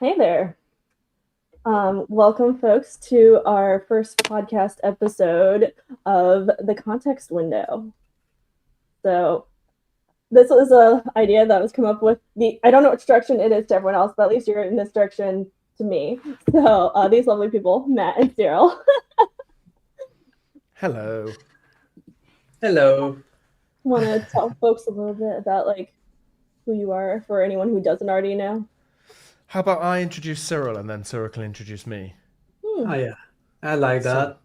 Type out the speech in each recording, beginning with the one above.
Hey there. Welcome, folks, to our first podcast episode of the context window. So, this was an idea that was come up with I don't know which direction it is to everyone else, but at least you're in this direction to me. So, these lovely people, Matt and Cyril. Hello. Hello. Want to tell folks a little bit about who you are for anyone who doesn't already know? How about I introduce Cyril and then Cyril can introduce me? Oh yeah, I like that.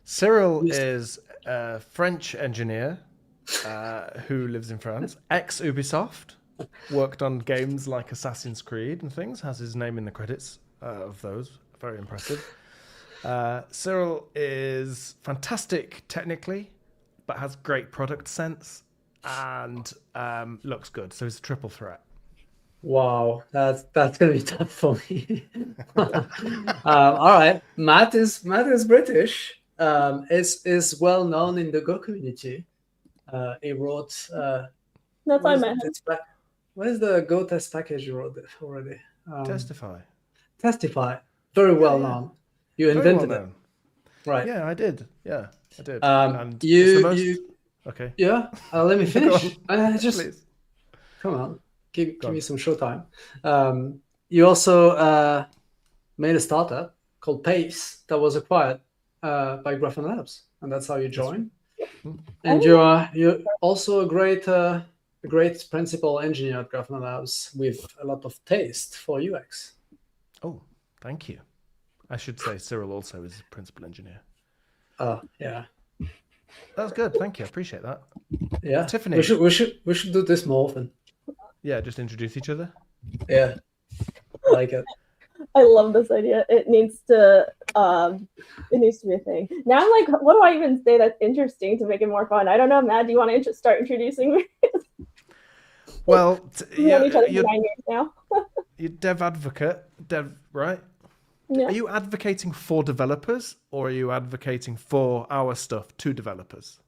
Cyril is a French engineer who lives in France, ex-Ubisoft, worked on games like Assassin's Creed and things, has his name in the credits of those. Very impressive. Cyril is fantastic technically, but has great product sense and looks good. So he's a triple threat. Wow, that's gonna be tough for me. All right, Matt is British. Is well known in the Go community. He wrote. That's what I meant. What is the Go test package you wrote already? Testify. Testify. Very well known. You invented it, right? Yeah, I did. Yeah, I did. And Okay. Yeah. Let me finish. Just please. Come on. Give me some showtime. You also made a startup called Pace that was acquired by Grafana Labs, and that's how you joined. And you're also a great principal engineer at Grafana Labs with a lot of taste for UX. Oh, thank you. I should say Cyril also is a principal engineer. Oh, yeah. That's good. Thank you. I appreciate that. Yeah, Tiffany. We should do this more often. Yeah, just introduce each other. Yeah, I like it. I love this idea. It needs to be a thing. Now I'm like, what do I even say that's interesting to make it more fun? I don't know, Matt. Do you want to start introducing me? Well, we've known each other for 9 years now. You're dev advocate, right? Yeah. Are you advocating for developers or are you advocating for our stuff to developers?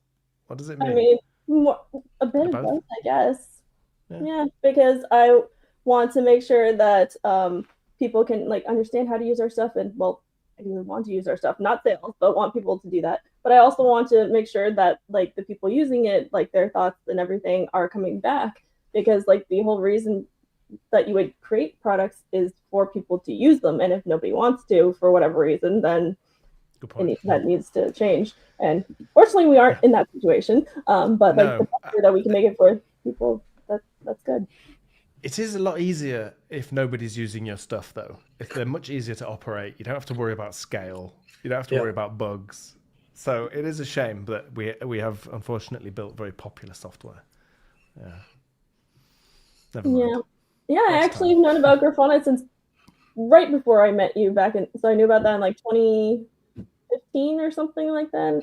What does it mean? I mean, a bit of both, I guess. Yeah, because I want to make sure that people can understand how to use our stuff, and I really want to use our stuff, not sales, but want people to do that. But I also want to make sure that the people using it, their thoughts and everything are coming back, because the whole reason that you would create products is for people to use them, and if nobody wants to for whatever reason, then that needs to change. And fortunately, we aren't in that situation. But the better that we can make it for people, that's good. It is a lot easier if nobody's using your stuff, though. If they're much easier to operate, you don't have to worry about scale. You don't have to worry about bugs. So it is a shame that we have unfortunately built very popular software. Yeah. Never mind. Yeah. I actually have known about Grafana since right before I met you so I knew about that in 2015 or something like that.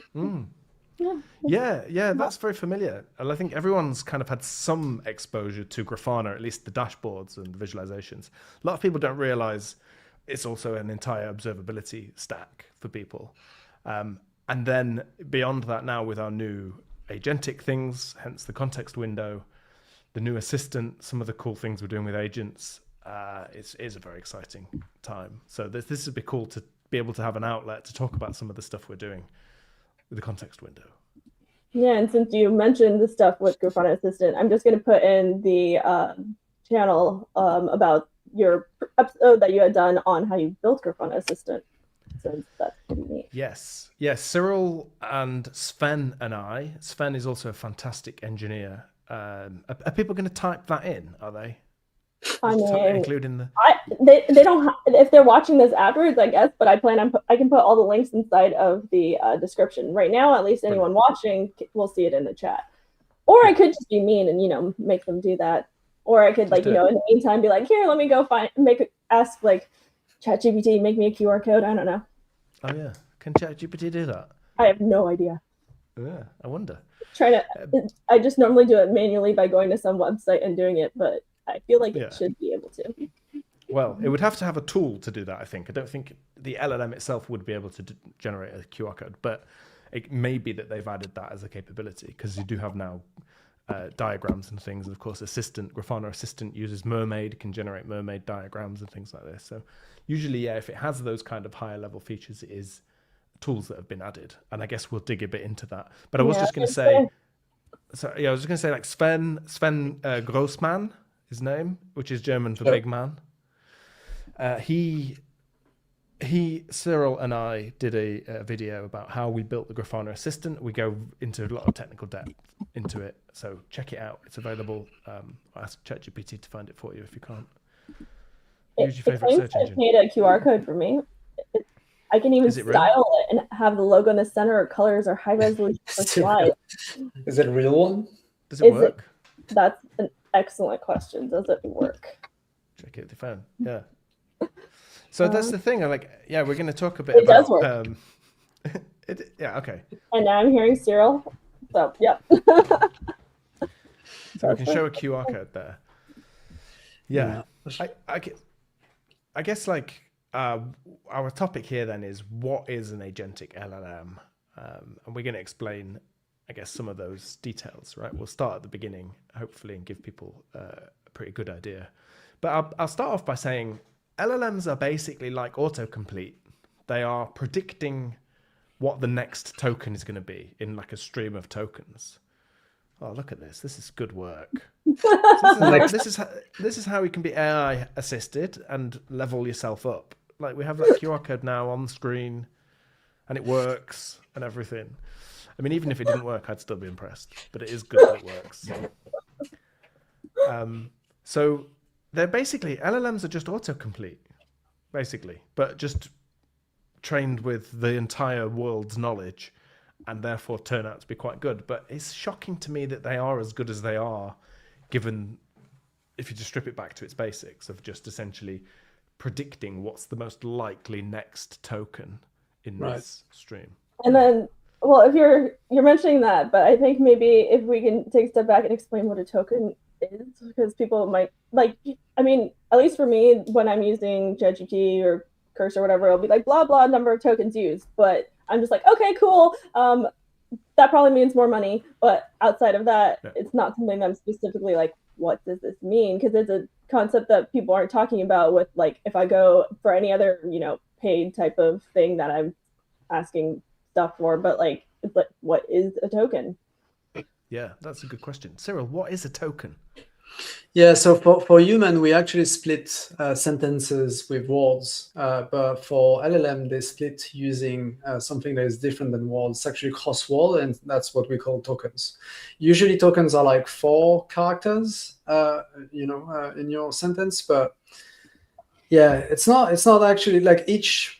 Yeah, that's very familiar. And I think everyone's kind of had some exposure to Grafana, at least the dashboards and the visualizations. A lot of people don't realize it's also an entire observability stack for people. And then beyond that now with our new agentic things, hence the context window, the new assistant, some of the cool things we're doing with agents, it is a very exciting time. So this would be cool to be able to have an outlet to talk about some of the stuff we're doing with the context window. Yeah, and since you mentioned the stuff with Grafana Assistant, I'm just going to put in the channel about your episode that you had done on how you built Grafana Assistant. So that's pretty neat. Yes, Cyril and Sven Sven is also a fantastic engineer. Are people going to type that in? Are they? I mean, including the they don't if they're watching this afterwards, I guess. But I can put all the links inside of the description right now. At least anyone watching will see it in the chat. Or I could just be mean and make them do that. Or I could in the meantime be like, here, let me go ask ChatGPT, make me a QR code. I don't know. Oh yeah, can ChatGPT do that? I have no idea. Yeah, I wonder. I just normally do it manually by going to some website and doing it, but I feel like it should be able to. Well, it would have to have a tool to do that, I think. I don't think the LLM itself would be able to generate a QR code, but it may be that they've added that as a capability because you do have now diagrams and things. And of course, Grafana Assistant uses Mermaid, can generate mermaid diagrams and things like this. So usually, yeah, if it has those kind of higher level features, it is tools that have been added. And I guess we'll dig a bit into that. But I was just going to say, I was just going to say, like Sven Grossman, his name, which is German for big man. Cyril and I did a video about how we built the Grafana Assistant. We go into a lot of technical depth into it, so check it out. It's available. Ask ChatGPT to find it for you if you can't. Use your favorite search engine. It made a QR code for me. I can even style it and have the logo in the center, or colors, or high resolution for slides. Is it a real one? Does it work? That's an excellent question. Does it work? Check it with the phone. Yeah. So that's the thing. We're going to talk a bit about. Does work. Yeah. Okay. And now I'm hearing Cyril. So yep. So we can show a QR code there. Yeah. I guess like our topic here then is, what is an agentic LLM, and we're going to explain, I guess, some of those details. Right. We'll start at the beginning, hopefully, and give people a pretty good idea. But I'll start off by saying, LLMs are basically like autocomplete. They are predicting what the next token is going to be in like a stream of tokens. Oh, look at this. This is good work. This is how you can be AI assisted and level yourself up. Like, we have that QR code now on the screen, and it works and everything. I mean, even if it didn't work, I'd still be impressed. But it is good that it works. So they're basically, LLMs are just autocomplete, basically, but just trained with the entire world's knowledge, and therefore turn out to be quite good. But it's shocking to me that they are as good as they are, given, if you just strip it back to its basics of just essentially predicting what's the most likely next token in this stream. And then, well, if you're mentioning that, but I think maybe if we can take a step back and explain what a token is, because people might, like, I mean, at least for me, when I'm using ChatGPT or Cursor or whatever, it'll be like blah blah number of tokens used, but I'm just like, okay, cool, that probably means more money. But outside of that, it's not something that I'm specifically like, what does this mean? Because it's a concept that people aren't talking about with, like, if I go for any other, paid type of thing that I'm asking stuff for, but like, it's like, what is a token? Yeah, that's a good question. Cyril, what is a token? Yeah, so for human, we actually split sentences with words, but for LLM, they split using something that is different than words. It's actually cross-word, and that's what we call tokens. Usually tokens are like 4 characters, in your sentence, but yeah, it's not actually like each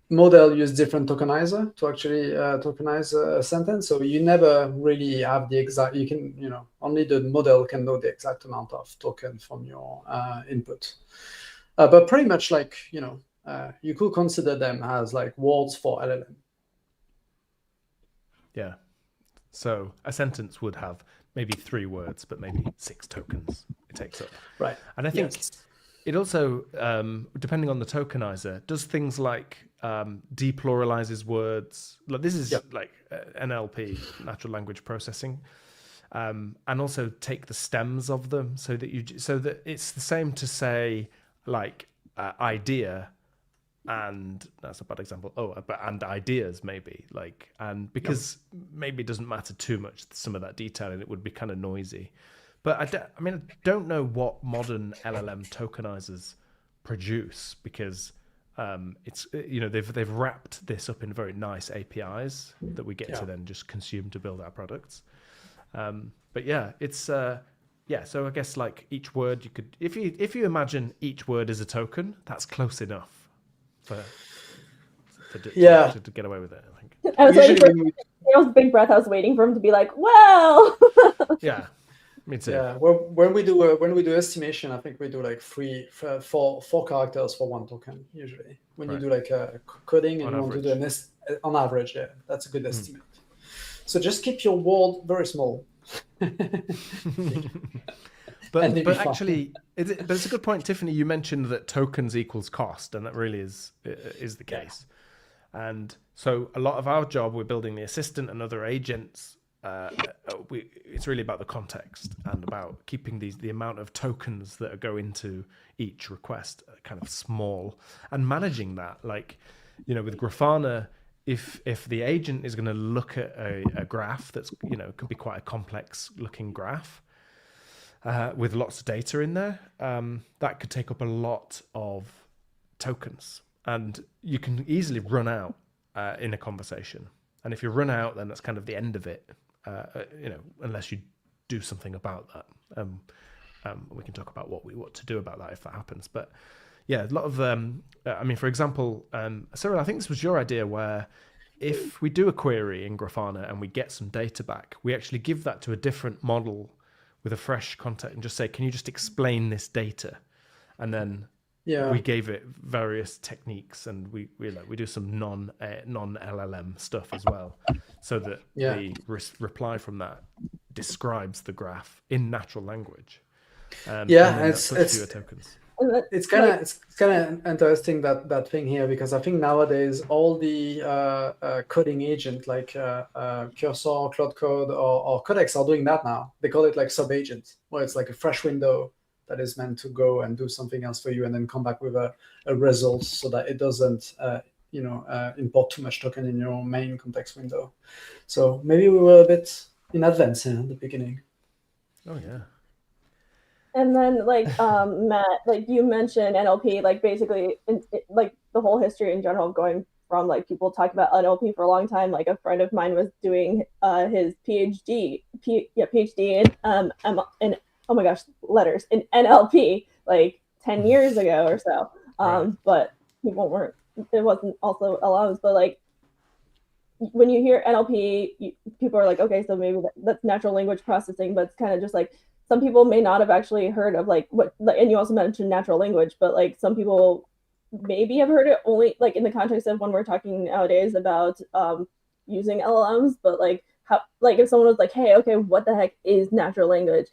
model use different tokenizer to actually tokenize a sentence. So you never really have the exact, you can, only the model can know the exact amount of token from your input. But pretty much like, you could consider them as like words for LLM. Yeah. So a sentence would have maybe 3 words, but maybe 6 tokens it takes up. Right. And I think it also, depending on the tokenizer, does things like depluralizes words. Like, this is like NLP, natural language processing, and also take the stems of them so that it's the same to say like idea, and that's a bad example. And ideas maybe, like, and because maybe it doesn't matter too much some of that detail, and it would be kind of noisy. But I don't know what modern LLM tokenizers produce, because it's they've wrapped this up in very nice APIs that we get to then just consume to build our products. But yeah, it's so I guess like each word you could, if you imagine each word is a token, that's close enough to get away with it, I think. I was waiting for Neil's big breath. I was waiting for him to be like, well. Yeah. Me too. Yeah, when we do estimation, I think we do like 4 characters for 1 token usually. When you do like a coding and you want to do on average, that's a good estimate. So just keep your word very small. But actually, but it's a good point, Tiffany. You mentioned that tokens equals cost, and that really is the case. And so a lot of our job, we're building the assistant and other agents it's really about the context and about keeping the amount of tokens that go into each request kind of small and managing that. Like, with Grafana, if the agent is going to look at a graph that's, can be quite a complex looking graph with lots of data in there, that could take up a lot of tokens, and you can easily run out in a conversation. And if you run out, then that's kind of the end of it, unless you do something about that. We can talk about what to do about that if that happens. But yeah, a lot of, for example, Cyril, I think this was your idea, where if we do a query in Grafana and we get some data back, we actually give that to a different model with a fresh context and just say, can you just explain this data? And then we gave it various techniques, and we do some non LLM stuff as well, so that the reply from that describes the graph in natural language. It's fewer tokens. It's kind of interesting that thing here, because I think nowadays all the coding agent like Cursor, Cloud Code, or Codex are doing that now. They call it like sub-agent, where it's like a fresh window that is meant to go and do something else for you and then come back with a result, so that it doesn't import too much token in your main context window. So maybe we were a bit in advance here at the beginning. Oh yeah. And then, Matt, you mentioned NLP, basically, the whole history in general, going from, people talk about NLP for a long time. Like, a friend of mine was doing his PhD in oh my gosh, letters, in NLP, 10 years ago or so. Right. But it wasn't also LLMs, but, when you hear NLP, people are like, okay, so maybe that's natural language processing, but it's kind of just some people may not have actually heard of what, and you also mentioned natural language, but some people maybe have heard it only in the context of when we're talking nowadays about using LLMs, but how, if someone was hey, okay, what the heck is natural language?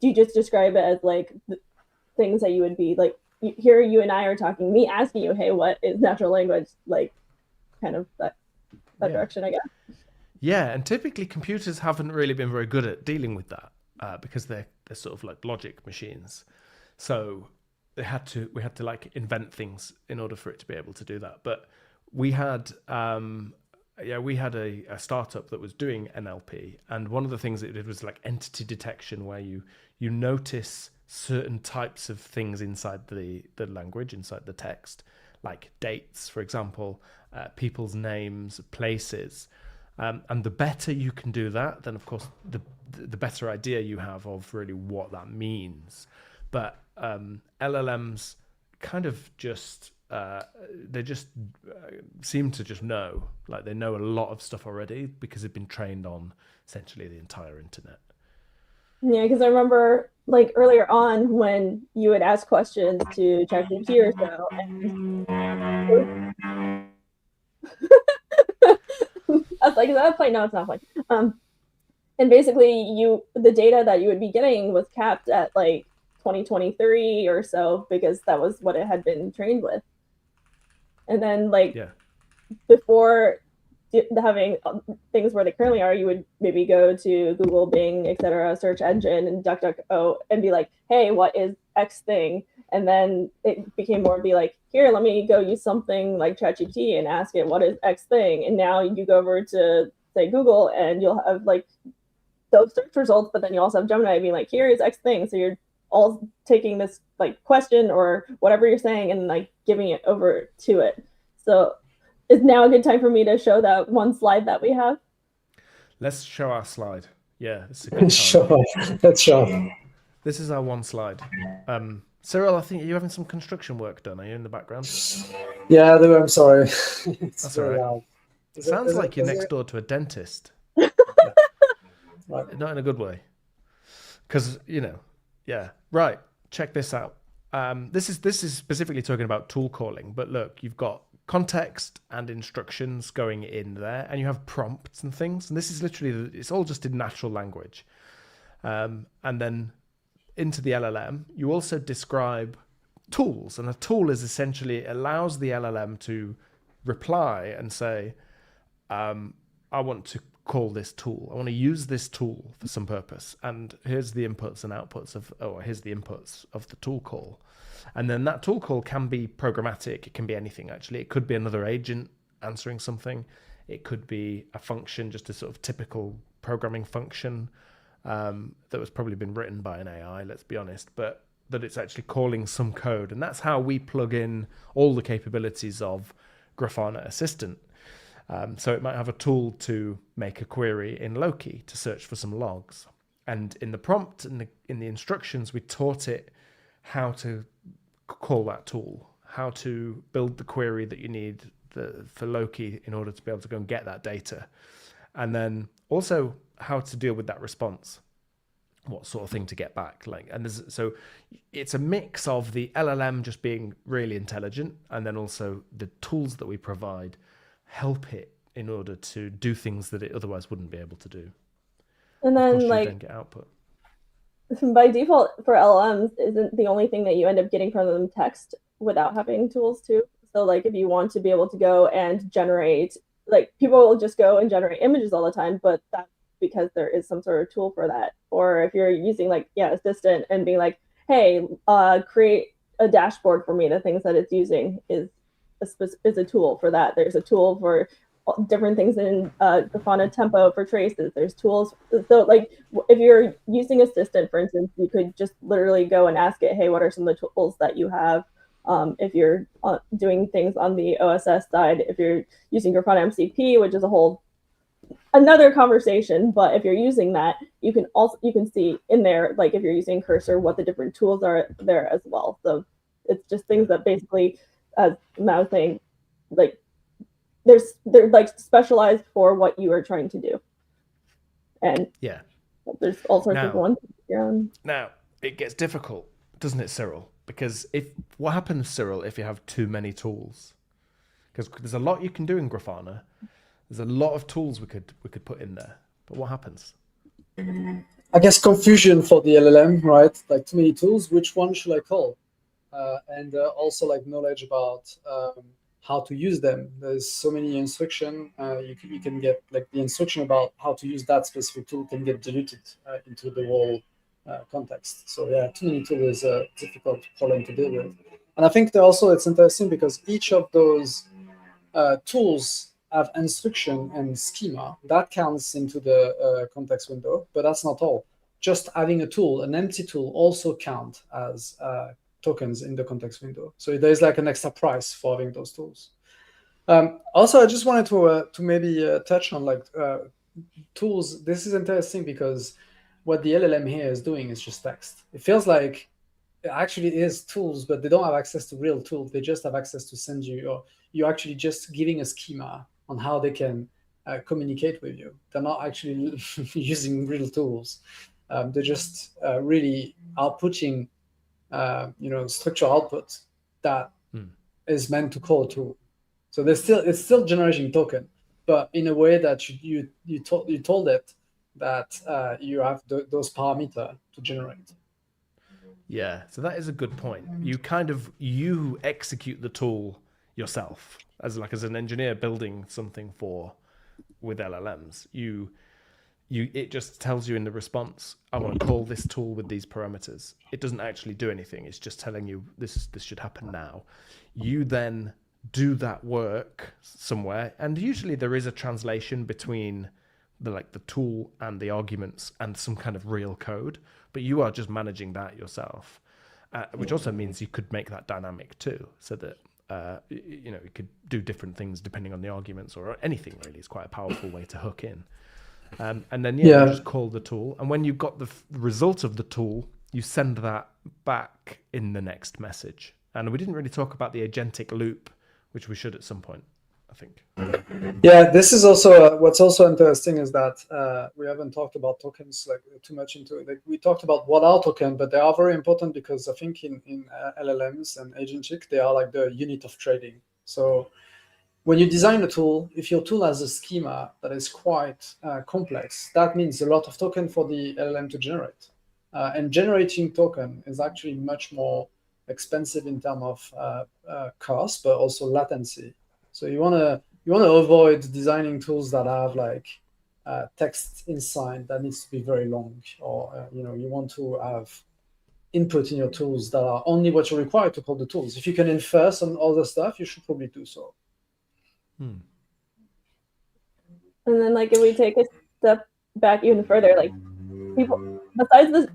Do you just describe it as the things that you would be here you and I are talking, me asking you, hey, what is natural language? Kind of that direction, I guess. Yeah, and typically computers haven't really been very good at dealing with that. Because they're sort of like logic machines, so we had to invent things in order for it to be able to do that. But we had a startup that was doing NLP, and one of the things it did was entity detection, where you notice certain types of things inside the language, inside the text, like dates, for example, people's names, places. And the better you can do that, then of course the better idea you have of really what that means. But LLMs kind of just seem to just know, they know a lot of stuff already because they've been trained on essentially the entire internet. Yeah, because I remember earlier on when you would ask questions to ChatGPT or so, I was like, is that a plane? No, it's not a plane. And basically, the data that you would be getting was capped at 2023 or so, because that was what it had been trained with. And then before having things where they currently are, you would maybe go to Google, Bing, etc., search engine, and DuckDuckGo, and be like, hey, what is X thing? And then it became more be here, let me go use something like ChatGPT and ask it, what is X thing? And now you go over to, say, Google, and you'll have those search results, but then you also have Gemini being here is X thing. So you're all taking this question or whatever you're saying and giving it over to it. So is now a good time for me to show that one slide that we have? Let's show our slide. Yeah, it's a good time. Sure, let's show. This is our one slide. Cyril, I think you're having some construction work done. Are you in the background? Yeah, I'm sorry. That's all right. Loud. It sounds like you're next door to a dentist. Not in a good way. Because, yeah. Right, check this out. This is specifically talking about tool calling, but look, you've got context and instructions going in there, and you have prompts and things, and this is literally, it's all just in natural language. And then into the LLM, you also describe tools, and a tool is essentially allows the LLM to reply and say, I want to call this tool. I want to use this tool for some purpose. And here's the inputs and outputs here's the inputs of the tool call. And then that tool call can be programmatic. It can be anything, actually. It could be another agent answering something. It could be a function, just a sort of typical programming function that was probably been written by an AI, let's be honest, but that it's actually calling some code. And that's how we plug in all the capabilities of Grafana Assistant. So it might have a tool to make a query in Loki to search for some logs. And in the prompt and in the instructions, we taught it how to call that tool, how to build the query that you need for Loki in order to be able to go and get that data. And then also how to deal with that response, what sort of thing to get back. So it's a mix of the LLM just being really intelligent, and then also the tools that we provide help it in order to do things that it otherwise wouldn't be able to do. And then then get output. By default for LLMs, isn't the only thing that you end up getting from them text without having tools too? So like if you want to be able to go and generate, like people will just go and generate images all the time, but that's because there is some sort of tool for that. Or if you're using Assistant and being like, hey, create a dashboard for me, the things that it's using is a tool for that. There's a tool for different things in Grafana Tempo for traces. There's tools. So like if you're using Assistant, for instance, you could just literally go and ask it, hey, what are some of the tools that you have? If you're doing things on the OSS side, if you're using Grafana MCP, which is another conversation, but if you're using that, you can see in there, like if you're using Cursor, what the different tools are there as well. So it's just things that basically, as Mao was saying, like they're like specialized for what you are trying to do. And yeah, there's all sorts of ones. Now it gets difficult, doesn't it, Cyril? Because what happens, Cyril, if you have too many tools? Because there's a lot you can do in Grafana. There's a lot of tools we could put in there, but what happens? I guess confusion for the LLM, right? Like too many tools. Which one should I call? And also like knowledge about how to use them. There's so many instruction. You can get like the instruction about how to use that specific tool can get diluted into the whole context. So yeah, too many tools is a difficult problem to deal with. And I think that also it's interesting because each of those tools have instruction and schema that counts into the context window, but that's not all. Just having a tool, an empty tool, also count as tokens in the context window. So there's like an extra price for having those tools. Also, I just wanted to maybe touch on like tools. This is interesting because what the LLM here is doing is just text. It feels like it actually is tools, but they don't have access to real tools. They just have access to send you, or you're actually just giving a schema on how they can communicate with you. They're not actually using real tools. They're just really outputting, structural output that is meant to call a tool. So it's still generating token, but in a way that you told it that you have those parameters to generate. Yeah, so that is a good point. You execute the tool yourself as an engineer building something with LLMs. It just tells you in the response, I want to call this tool with these parameters. It doesn't actually do anything. It's just telling you this should happen now. You then do that work somewhere, and usually there is a translation between the tool and the arguments and some kind of real code, but you are just managing that yourself, which also means you could make that dynamic too, so that you could do different things depending on the arguments or anything really. It's quite a powerful way to hook in. And then you just call the tool, and when you've got the result of the tool, you send that back in the next message. And we didn't really talk about the agentic loop, which we should at some point, I think. Yeah, this is also what's also interesting is that we haven't talked about tokens too much into it. Like, we talked about what are tokens, but they are very important because I think in LLMs and agentic, they are like the unit of trading. So when you design a tool, if your tool has a schema that is quite complex, that means a lot of token for the LLM to generate. And generating token is actually much more expensive in terms of cost, but also latency. So you want to avoid designing tools that have like text inside that needs to be very long, or you want to have input in your tools that are only what you're required to call the tools. If you can infer some other stuff, you should probably do so. And then like if we take a step back even further, like people, besides the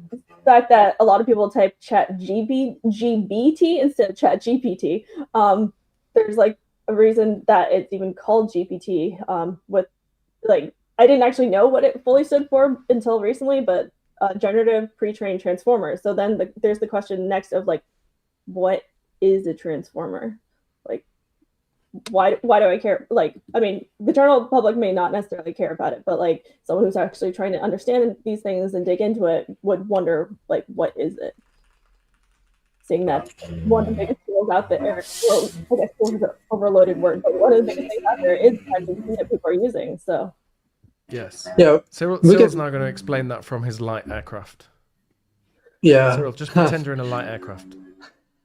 fact that a lot of people type GBT instead of chat GPT, there's like a reason that it's even called GPT, with like, I didn't actually know what it fully stood for until recently, but generative pre-trained transformer. So then there's the question next of like, what is a transformer? Like, why do I care? Like, I mean, the general public may not necessarily care about it, but like someone who's actually trying to understand these things and dig into it would wonder, like, what is it? Seeing that one of the biggest tools out there, well, I guess tools is an overloaded word, but one of the biggest things out there is ChatGPT that people are using. So yes, yeah, Cyril's now going to explain that from his light aircraft. Yeah, Cyril, just pretend you're in a light aircraft.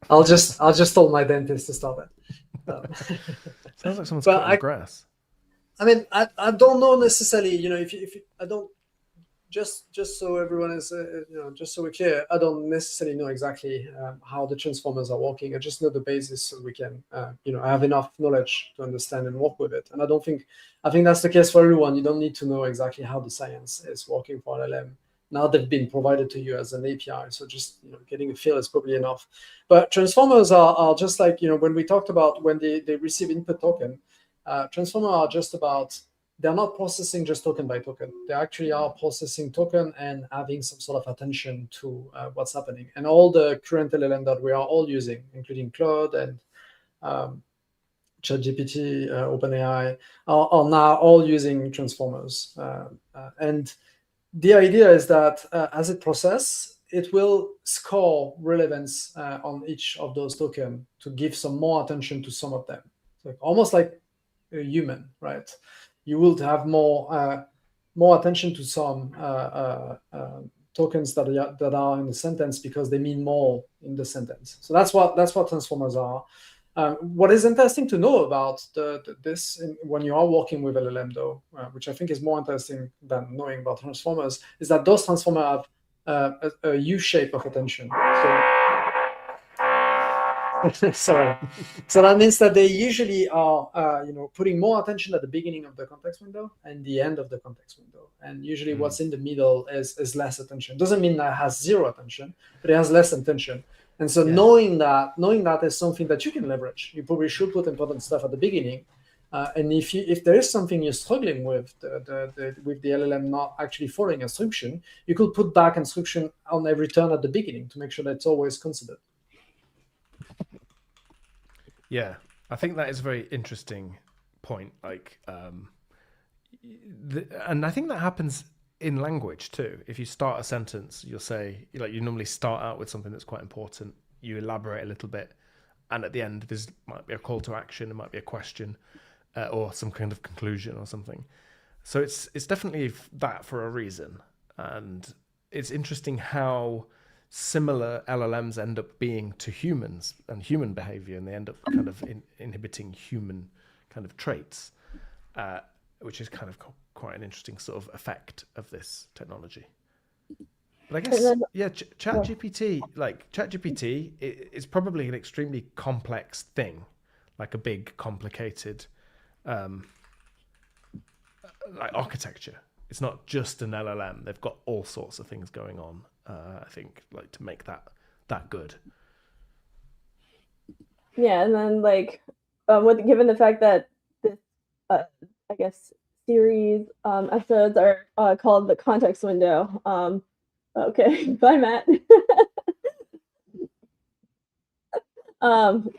I'll just tell my dentist to stop it. Sounds like someone's cutting the grass. I mean, I don't know necessarily. If I don't, just so everyone is, just so we're clear, I don't necessarily know exactly how the transformers are working. I just know the basis, so we can, I have enough knowledge to understand and work with it. And I think that's the case for everyone. You don't need to know exactly how the science is working for LLM. Now they've been provided to you as an API, so just getting a feel is probably enough. But transformers are just like when we talked about when they receive input token. Transformers are just about, they're not processing just token by token. They actually are processing token and having some sort of attention to what's happening. And all the current LLM that we are all using, including Claude and ChatGPT, OpenAI, are now all using transformers. And the idea is that as it processes, it will score relevance on each of those tokens to give some more attention to some of them. So almost like a human, right? You will have more attention to some tokens that are in the sentence because they mean more in the sentence. So that's what transformers are. What is interesting to know about this when you are working with LLM, though, which I think is more interesting than knowing about transformers, is that those transformers have a U shape of attention. Sorry. So that means that they usually are, putting more attention at the beginning of the context window and the end of the context window. And usually what's in the middle is less attention. Doesn't mean that it has zero attention, but it has less attention. And so knowing that is something that you can leverage. You probably should put important stuff at the beginning. And if there is something you're struggling with, with the LLM not actually following instruction, you could put back instruction on every turn at the beginning to make sure that it's always considered. Yeah, I think that is a very interesting point. Like, and I think that happens in language too. If you start a sentence, you'll say, like, you normally start out with something that's quite important. You elaborate a little bit, and at the end, there might be a call to action. It might be a question, or some kind of conclusion or something. So it's definitely that for a reason, and it's interesting how similar LLMs end up being to humans and human behavior, and they end up kind of inhibiting human kind of traits, which is kind of quite an interesting sort of effect of this technology. But I guess, ChatGPT, is probably an extremely complex thing, like a big, complicated, like architecture. It's not just an LLM. They've got all sorts of things going on. I think, like, to make that good. Yeah, and then like, given the fact that this, I guess, series episodes are called the context window. Okay, bye, Matt.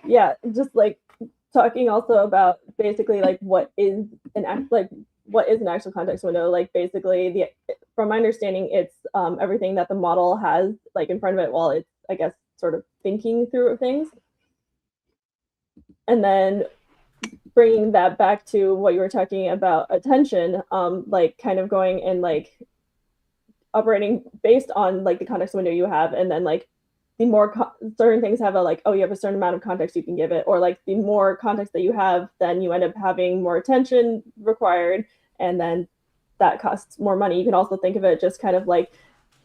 Yeah, just like talking also about basically like what is an actual context window. Like basically, from my understanding, it's everything that the model has like in front of it while it's, I guess, sort of thinking through things. And then bringing that back to what you were talking about, attention, like kind of going and like operating based on like the context window you have, and then like the more certain things have a like, oh, you have a certain amount of context you can give it, or like the more context that you have, then you end up having more attention required, and then that costs more money. You can also think of it just kind of like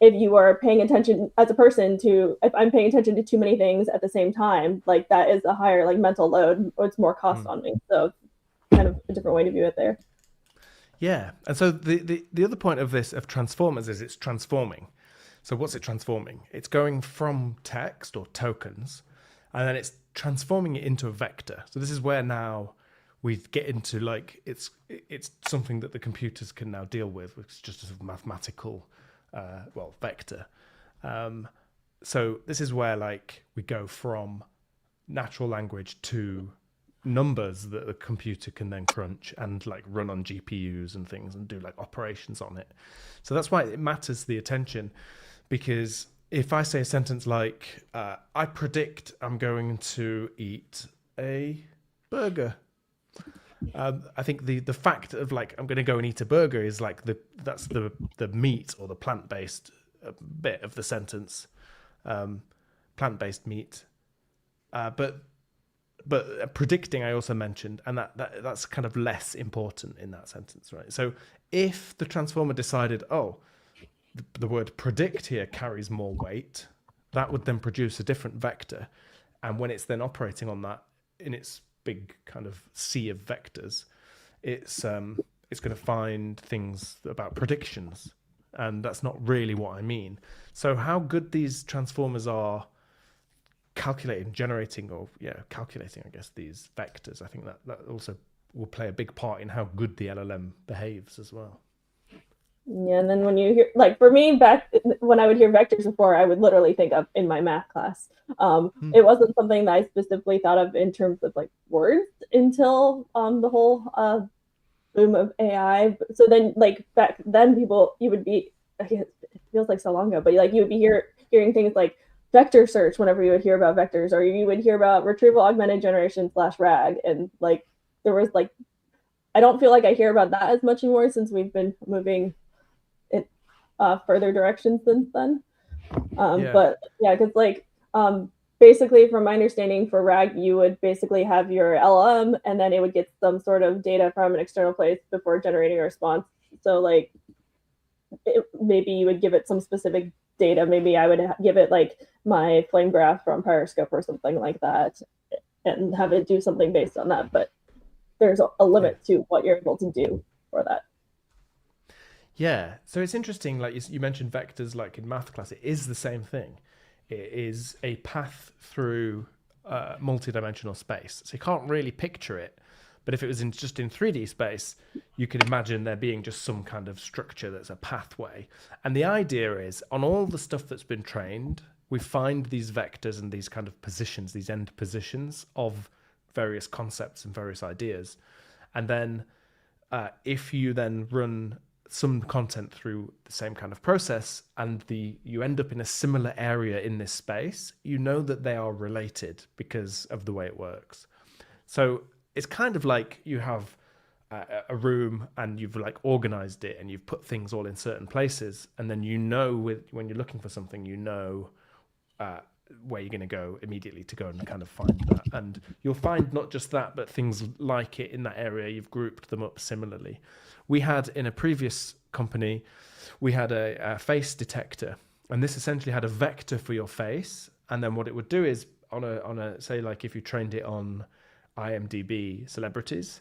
if you are paying attention as a person to, if I'm paying attention to too many things at the same time, like that is a higher like mental load, or it's more cost on me. So kind of a different way to view it there. Yeah. And so the other point of this, of transformers, is it's transforming. So what's it transforming? It's going from text or tokens, and then it's transforming it into a vector. So this is where now we get into like, it's something that the computers can now deal with, which is just a sort of mathematical, vector. So this is where like we go from natural language to numbers that the computer can then crunch and like run on GPUs and things and do like operations on it. So that's why it matters, the attention, because if I say a sentence like, I predict I'm going to eat a burger. I think the fact of like, I'm going to go and eat a burger is like that's the meat or the plant-based bit of the sentence, plant-based meat. But predicting, I also mentioned, and that's kind of less important in that sentence, right? So if the transformer decided, the word predict here carries more weight, that would then produce a different vector. And when it's then operating on that in its big kind of sea of vectors, it's going to find things about predictions. And that's not really what I mean. So how good these transformers are calculating, calculating, I guess, these vectors, I think that also will play a big part in how good the LLM behaves as well. Yeah, and then when you hear, like for me, back when I would hear vectors before, I would literally think of in my math class. It wasn't something that I specifically thought of in terms of like words until the whole boom of AI. So then, like back then, you would be, it feels like so long ago, but like you would be hearing things like vector search whenever you would hear about vectors, or you would hear about retrieval augmented generation / RAG, and like there was like, I don't feel like I hear about that as much anymore since we've been moving it further directions since then. But yeah, because like basically from my understanding for RAG, you would basically have your LLM and then it would get some sort of data from an external place before generating a response. So like maybe you would give it some specific data. Maybe I would give it like my flame graph from Periscope or something like that and have it do something based on that. But there's a limit to what you're able to do for that. Yeah, so it's interesting, like you mentioned vectors, like in math class, it is the same thing. It is a path through multi-dimensional space. So you can't really picture it, but if it was just in 3D space, you could imagine there being just some kind of structure that's a pathway. And the idea is, on all the stuff that's been trained, we find these vectors and these kind of positions, these end positions of various concepts and various ideas. And then if you then run some content through the same kind of process and you end up in a similar area in this space, you know that they are related because of the way it works. So it's kind of like you have a room and you've like organized it and you've put things all in certain places, and then when you're looking for something, where you're going to go immediately to go and kind of find that. And you'll find not just that, but things like it in that area. You've grouped them up similarly. We had in a previous company, we had a face detector, and this essentially had a vector for your face. And then what it would do is on a say, like if you trained it on IMDb celebrities,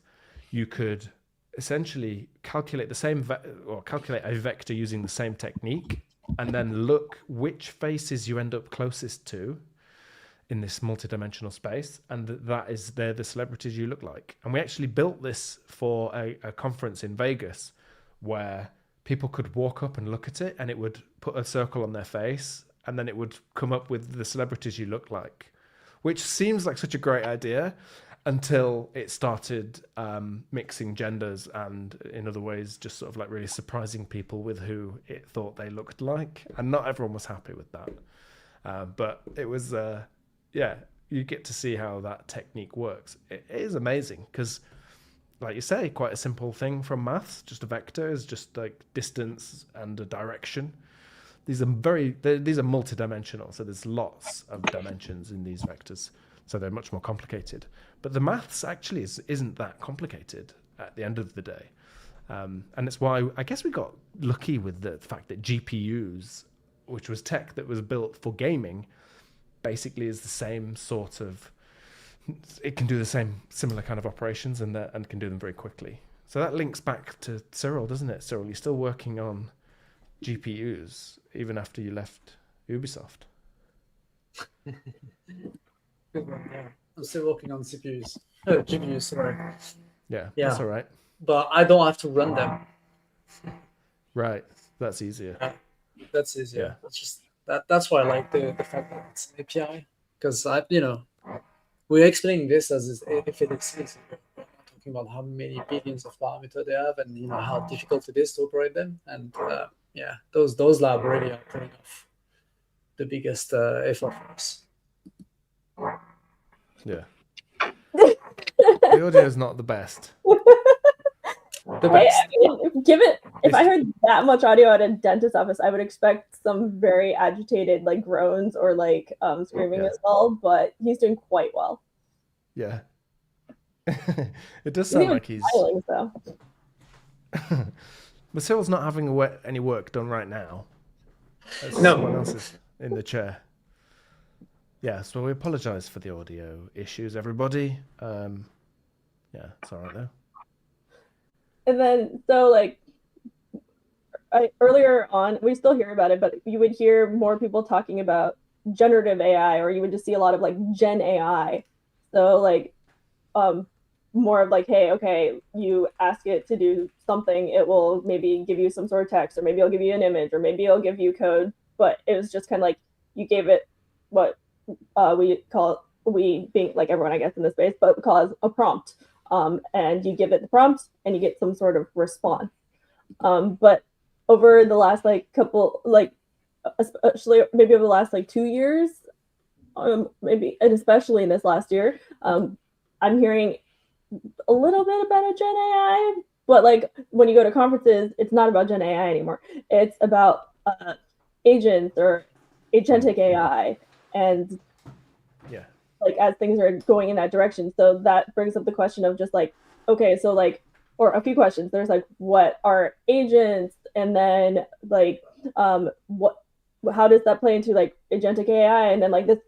you could essentially calculate calculate a vector using the same technique, and then look which faces you end up closest to in this multidimensional space, and they're the celebrities you look like. And we actually built this for a conference in Vegas where people could walk up and look at it, and it would put a circle on their face, and then it would come up with the celebrities you look like, which seems like such a great idea until it started mixing genders and in other ways just sort of like really surprising people with who it thought they looked like. And not everyone was happy with that. But it was, you get to see how that technique works. It is amazing because, like you say, quite a simple thing from maths, just a vector is just like distance and a direction. These are multidimensional, so there's lots of dimensions in these vectors. So they're much more complicated. But the maths actually isn't that complicated at the end of the day. And it's why I guess we got lucky with the fact that GPUs, which was tech that was built for gaming, basically is the same sort of, it can do the same similar kind of operations and can do them very quickly. So that links back to Cyril, doesn't it? Cyril, you're still working on GPUs even after you left Ubisoft. Good one, yeah. I'm still working on CPUs. GPUs, sorry. Yeah, that's all right. But I don't have to run them. Right, that's easier. That's easier. Yeah. That's why I like the fact that it's an API, because we're explaining this as if it exists. We're not talking about how many billions of parameters they have and how difficult it is to operate them. And those labs really are putting off the biggest effort for us. Yeah. The audio is not the best. If I heard that much audio at a dentist's office, I would expect some very agitated groans or screaming as well, but he's doing quite well. Yeah. It does sound like he's smiling, though. But Cyril's not having any work done right now. No. Someone else is in the chair. Yeah, so we apologize for the audio issues, everybody. Yeah, it's all right though. And then, earlier on, we still hear about it, but you would hear more people talking about generative AI, or you would just see a lot of Gen AI. So more of hey, okay, you ask it to do something, it will maybe give you some sort of text, or maybe it'll give you an image, or maybe it'll give you code. But it was just kind of you gave it what we being everyone, I guess, in this space, but call it a prompt. And you give it the prompt and you get some sort of response. But over the last couple, especially maybe over the last 2 years, maybe, and especially in this last year, I'm hearing a little bit about a Gen AI, but when you go to conferences, it's not about Gen AI anymore. It's about agents or agentic AI, and as things are going in that direction. So that brings up the question of just okay, so or a few questions. There's what are agents, and then how does that play into agentic AI, and then this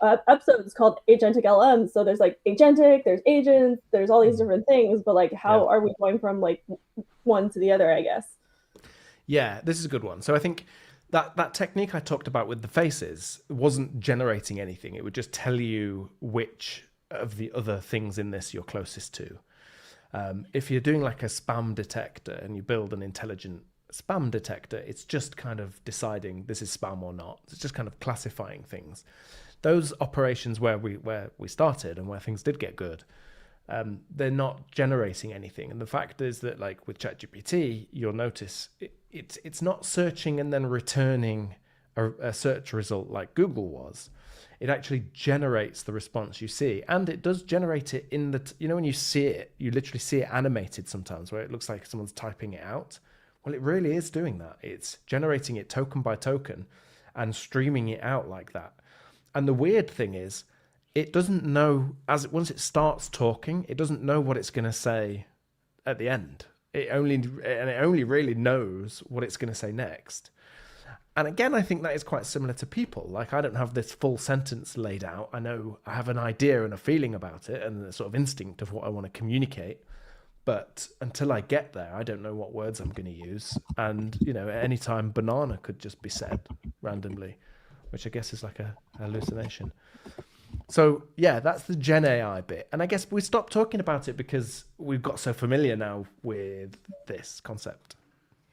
episode is called Agentic LLMs. So there's agentic, there's agents, there's all these different things, but how are we going from one to the other, I guess? Yeah, this is a good one. So I think that technique I talked about with the faces wasn't generating anything. It would just tell you which of the other things in this you're closest to. If you're doing a spam detector and you build an intelligent spam detector, it's just kind of deciding this is spam or not. It's just kind of classifying things. Those operations where we started and where things did get good, they're not generating anything. And the fact is that with ChatGPT, you'll notice it's not searching and then returning a search result like Google was. It actually generates the response you see, and it does generate it in the when you see it, you literally see it animated sometimes where it looks like someone's typing it out. Well, it really is doing that. It's generating it token by token and streaming it out like that. And the weird thing is, it doesn't know, once it starts talking, it doesn't know what it's going to say at the end. It only really knows what it's going to say next. And again, I think that is quite similar to people. I don't have this full sentence laid out. I know I have an idea and a feeling about it and a sort of instinct of what I want to communicate. But until I get there, I don't know what words I'm going to use. And, at any time, banana could just be said randomly, which I guess is a hallucination. So, yeah, that's the Gen AI bit. And I guess we stopped talking about it because we've got so familiar now with this concept.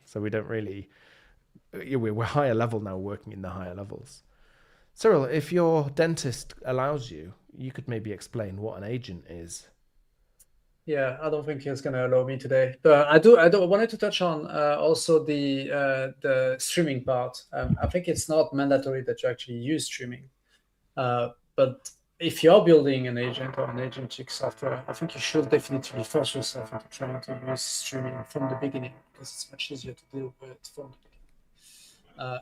So we don't really... We're higher level now, working in the higher levels. Cyril, if your dentist allows you, you could maybe explain what an agent is. Yeah, I don't think he's going to allow me today, but I wanted to touch on also the streaming part. I think it's not mandatory that you actually use streaming, but if you're building an agent or an agentic software, I think you should definitely force yourself into trying to use streaming from the beginning, because it's much easier to deal with from the beginning.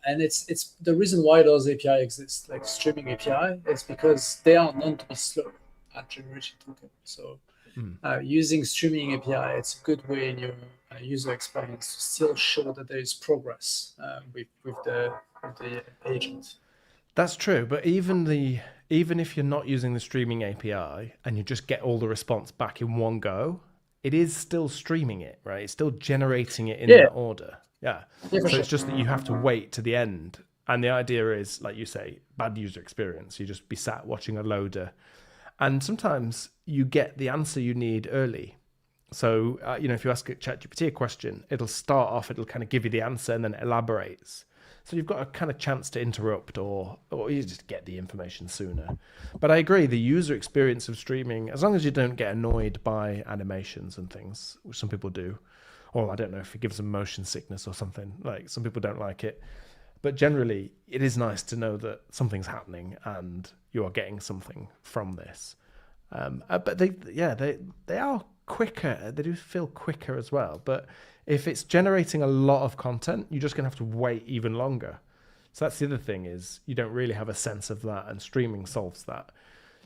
And it's the reason why those API exist, like streaming API, is because they are known to be slow at generating token. So using streaming API, it's a good way in your user experience to still show that there is progress with the agent. That's true, but even if you're not using the streaming API and you just get all the response back in one go, it is still streaming it, right? It's still generating it in that order. Yeah. So sure. It's just that you have to wait to the end. And the idea is, like you say, bad user experience. You just be sat watching a loader. And sometimes you get the answer you need early. So, if you ask ChatGPT a question, it'll start off, it'll kind of give you the answer and then it elaborates. So you've got a kind of chance to interrupt or you just get the information sooner. But I agree, the user experience of streaming, as long as you don't get annoyed by animations and things, which some people do, or I don't know if it gives them motion sickness or something, like some people don't like it. But generally, it is nice to know that something's happening and you are getting something from this. But they are quicker. They do feel quicker as well. But if it's generating a lot of content, you're just going to have to wait even longer. So that's the other thing, is you don't really have a sense of that, and streaming solves that.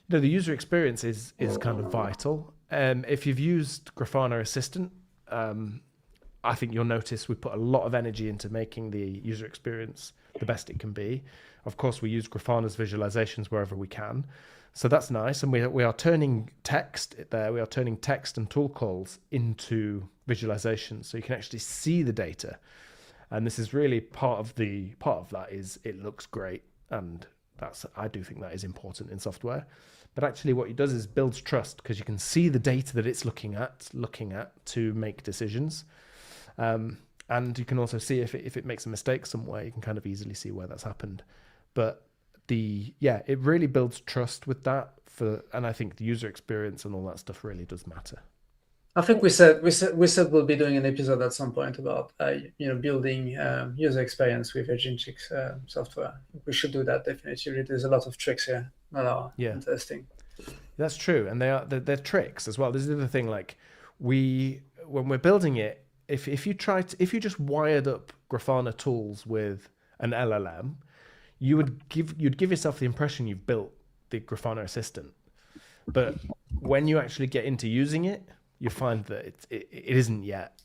The user experience is kind of vital. If you've used Grafana Assistant, I think you'll notice we put a lot of energy into making the user experience the best it can be. Of course, we use Grafana's visualizations wherever we can. So that's nice. And we are turning text there. We are turning text and tool calls into visualizations. So you can actually see the data. And this is really part of that is it looks great. And I do think that is important in software. But actually what it does is builds trust, because you can see the data that it's looking at to make decisions. And you can also see if it makes a mistake somewhere, you can kind of easily see where that's happened. But it really builds trust with that, and I think the user experience and all that stuff really does matter. I think we said we'll be doing an episode at some point about building user experience with agentic software. We should do that definitely. There's a lot of tricks here that are interesting. That's true, and they're tricks as well. This is the other thing. Like when we're building it, if you just wired up Grafana tools with an LLM, you'd give yourself the impression you've built the Grafana assistant. But when you actually get into using it, you find that it isn't yet.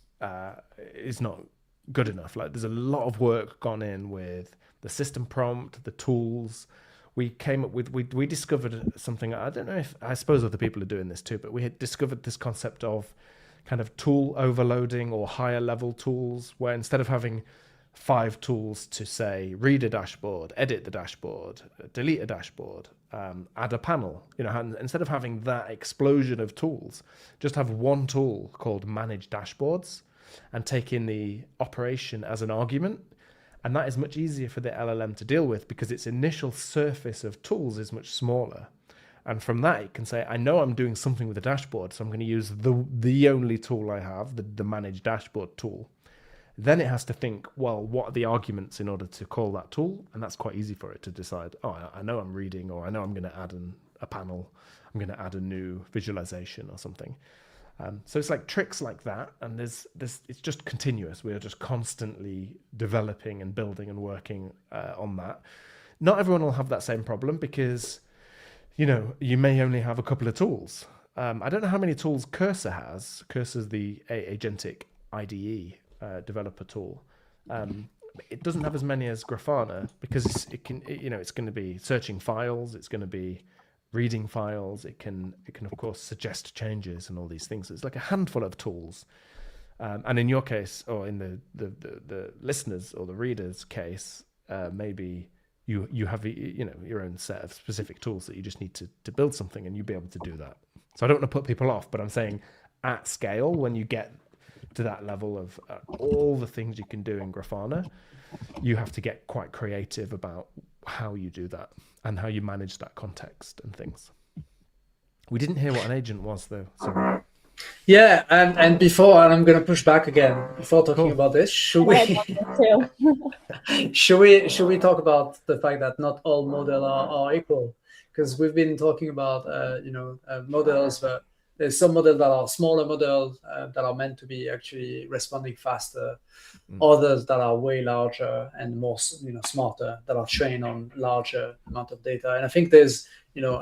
It's not good enough. Like there's a lot of work gone in with the system prompt, the tools. We discovered something. I suppose other people are doing this too, but we had discovered this concept of kind of tool overloading or higher level tools, where instead of having 5 tools to say read a dashboard, edit the dashboard, delete a dashboard, add a panel, instead of having that explosion of tools, just have one tool called manage dashboards and take in the operation as an argument. And that is much easier for the LLM to deal with, because its initial surface of tools is much smaller. And from that, it can say, I know I'm doing something with the dashboard, so I'm going to use the only tool I have, the manage dashboard tool. Then it has to think, well, what are the arguments in order to call that tool? And that's quite easy for it to decide, I know I'm reading, or I know I'm going to add a panel, I'm going to add a new visualization or something. So it's like tricks like that, and it's just continuous. We are just constantly developing and building and working on that. Not everyone will have that same problem, because you may only have a couple of tools. I don't know how many tools Cursor has. Cursor's the Agentic IDE developer tool. It doesn't have as many as Grafana, because it's going to be searching files, it's going to be reading files, it can of course suggest changes and all these things. It's like a handful of tools. And in your case, or in the listeners or the readers' case, maybe you have your own set of specific tools that you just need to build something, and you'll be able to do that. So I don't want to put people off, but I'm saying at scale, when you get to that level of all the things you can do in Grafana, you have to get quite creative about how you do that and how you manage that context and things. We didn't hear what an agent was, though. So. Yeah, and before, and I'm going to push back again, before talking about this, should we talk about the fact that not all models are equal? Because we've been talking about models, but there's some models that are smaller models that are meant to be actually responding faster. Others that are way larger and more smarter, that are trained on larger amount of data. And I think there's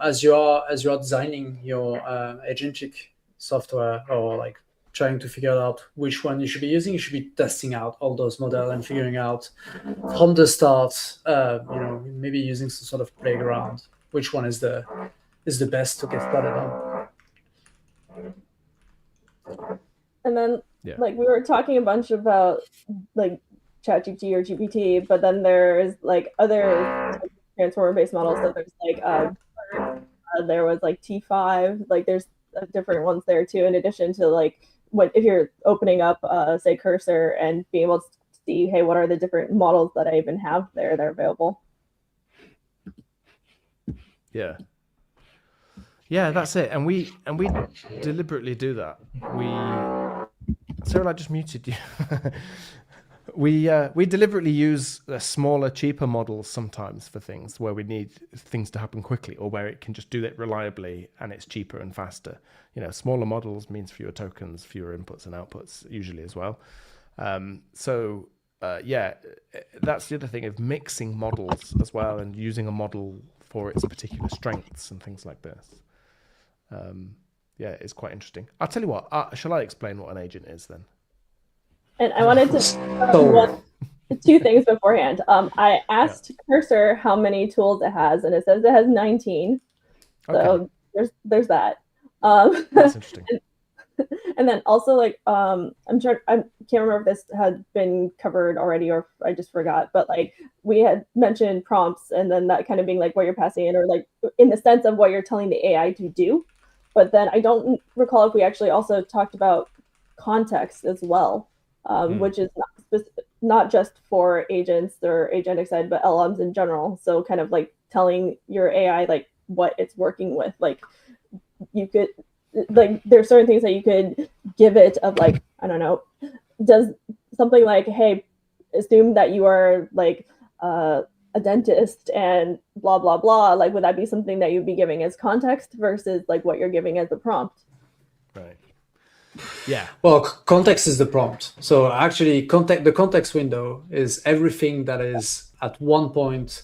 as you are designing your agentic software, or like trying to figure out which one you should be using. You should be testing out all those models and figuring out from the start, maybe using some sort of playground, which one is the best to get started on. And then, like, we were talking a bunch about like ChatGPT or GPT, but then there's like other transformer-based models. So there's like there was like T5, like there's different ones there too. In addition to like if you're opening up say Cursor and being able to see, hey, what are the different models that I even have there that are available? Yeah, that's it. And we deliberately do that. Cyril, I just muted you. We deliberately use smaller, cheaper models sometimes for things where we need things to happen quickly, or where it can just do it reliably and it's cheaper and faster. Smaller models means fewer tokens, fewer inputs and outputs usually as well. That's the other thing of mixing models as well and using a model for its particular strengths and things like this. It's quite interesting. I'll tell you what, shall I explain what an agent is then? And I wanted to two things beforehand. I asked Cursor how many tools it has, and it says it has 19. So there's that. That's interesting. And then also, like, I can't remember if this had been covered already or if I just forgot, but like we had mentioned prompts, and then that kind of being like what you're passing in, or like in the sense of what you're telling the AI to do. But then I don't recall if we actually also talked about context as well. Which is not just for agents or agentic side, but LLMs in general. So kind of like telling your AI like what it's working with. Like you could, like there's certain things that you could give it of like, I don't know, does something like, hey, assume that you are like a dentist and blah, blah, blah. Like, would that be something that you'd be giving as context versus like what you're giving as a prompt? Right. Yeah. Well, context is the prompt. So actually, the context window is everything that is at one point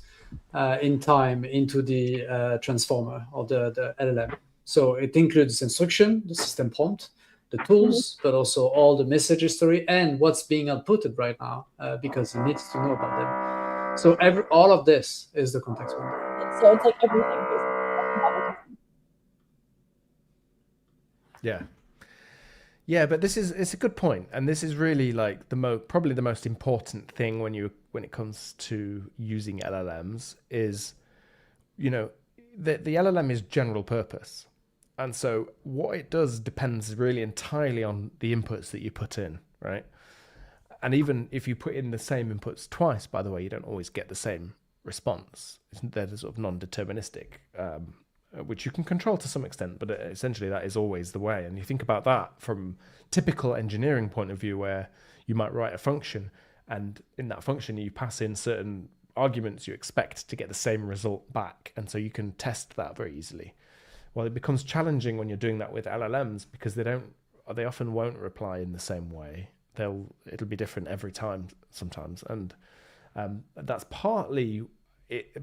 in time into the transformer or the LLM. So it includes instruction, the system prompt, the tools, but also all the message history and what's being outputted right now, because it needs to know about them. So all of this is the context window. So it's like everything, basically. Yeah. Yeah, but it's a good point, and this is really like probably the most important thing when it comes to using LLMs is, the LLM is general purpose, and so what it does depends really entirely on the inputs that you put in, right? And even if you put in the same inputs twice, by the way, you don't always get the same response. They're sort of non-deterministic. Which you can control to some extent, but essentially that is always the way. And you think about that from typical engineering point of view, where you might write a function, and in that function you pass in certain arguments you expect to get the same result back, and so you can test that very easily. Well, it becomes challenging when you're doing that with LLMs because they often won't reply in the same way. It'll be different every time sometimes, and that's partly.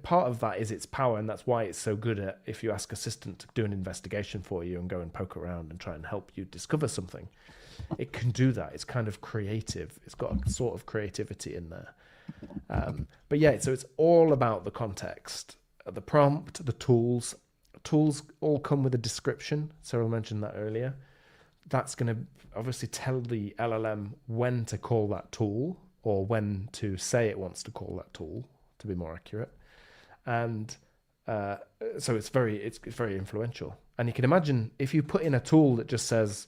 Part of that is its power, and that's why it's so good at, if you ask Assistant to do an investigation for you and go and poke around and try and help you discover something, it can do that. It's kind of creative. It's got a sort of creativity in there. But yeah, so it's all about the context, the prompt, the tools. Tools all come with a description. Cyril mentioned that earlier. That's going to obviously tell the LLM when to call that tool, or when to say it wants to call that tool, to be more accurate. And so it's very influential. And you can imagine if you put in a tool that just says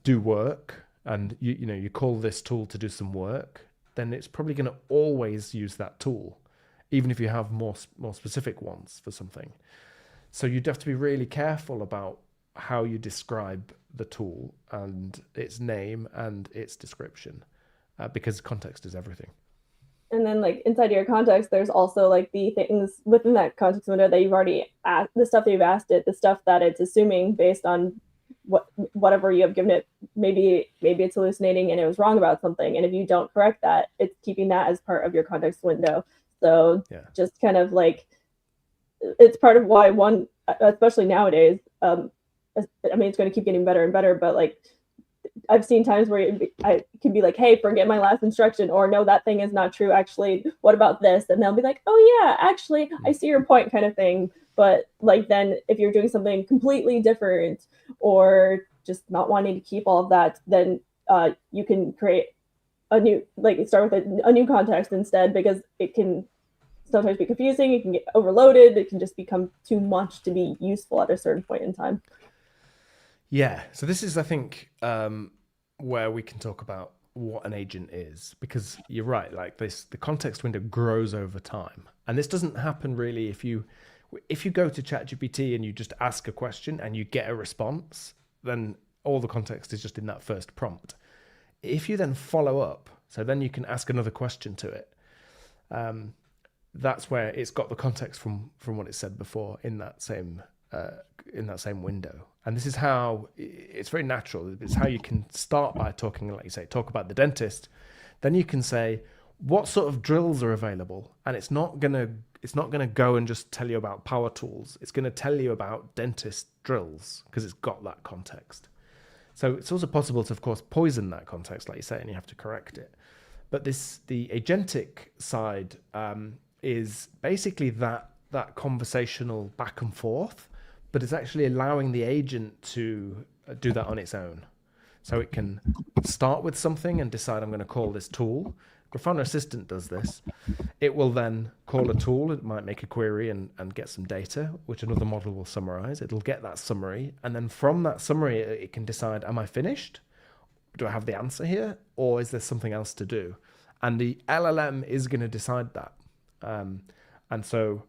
do work, and you call this tool to do some work, then it's probably going to always use that tool, even if you have more specific ones for something. So you'd have to be really careful about how you describe the tool and its name and its description, because context is everything. And then like inside your context, there's also like the things within that context window that you've already asked, the stuff that you've asked it, the stuff that it's assuming based on whatever you have given it. Maybe it's hallucinating and it was wrong about something. And if you don't correct that, it's keeping that as part of your context window. So just kind of like, it's part of why especially nowadays, I mean, it's going to keep getting better and better, but like I've seen times where I can be like, hey, forget my last instruction, or no, that thing is not true. Actually, what about this? And they'll be like, oh yeah, actually, I see your point, kind of thing. But like then if you're doing something completely different or just not wanting to keep all of that, then you can create a new, like start with a new context instead, because it can sometimes be confusing, it can get overloaded, it can just become too much to be useful at a certain point in time. Yeah, so this is, I think, where we can talk about what an agent is, because you're right, like this, the context window grows over time, and this doesn't happen really if you go to ChatGPT and you just ask a question and you get a response, then all the context is just in that first prompt. If you then follow up, so then you can ask another question to it, that's where it's got the context from what it said before in that same window. And this is how it's very natural. It's how you can start by talking, like you say, talk about the dentist. Then you can say, what sort of drills are available? And it's not gonna go and just tell you about power tools. It's gonna tell you about dentist drills because it's got that context. So it's also possible to, of course, poison that context, like you say, and you have to correct it. But the agentic side is basically that conversational back and forth, but it's actually allowing the agent to do that on its own. So it can start with something and decide, I'm going to call this tool. Grafana Assistant does this. It will then call a tool. It might make a query and get some data, which another model will summarize. It'll get that summary. And then from that summary, it can decide, am I finished? Do I have the answer here? Or is there something else to do? And the LLM is going to decide that. And so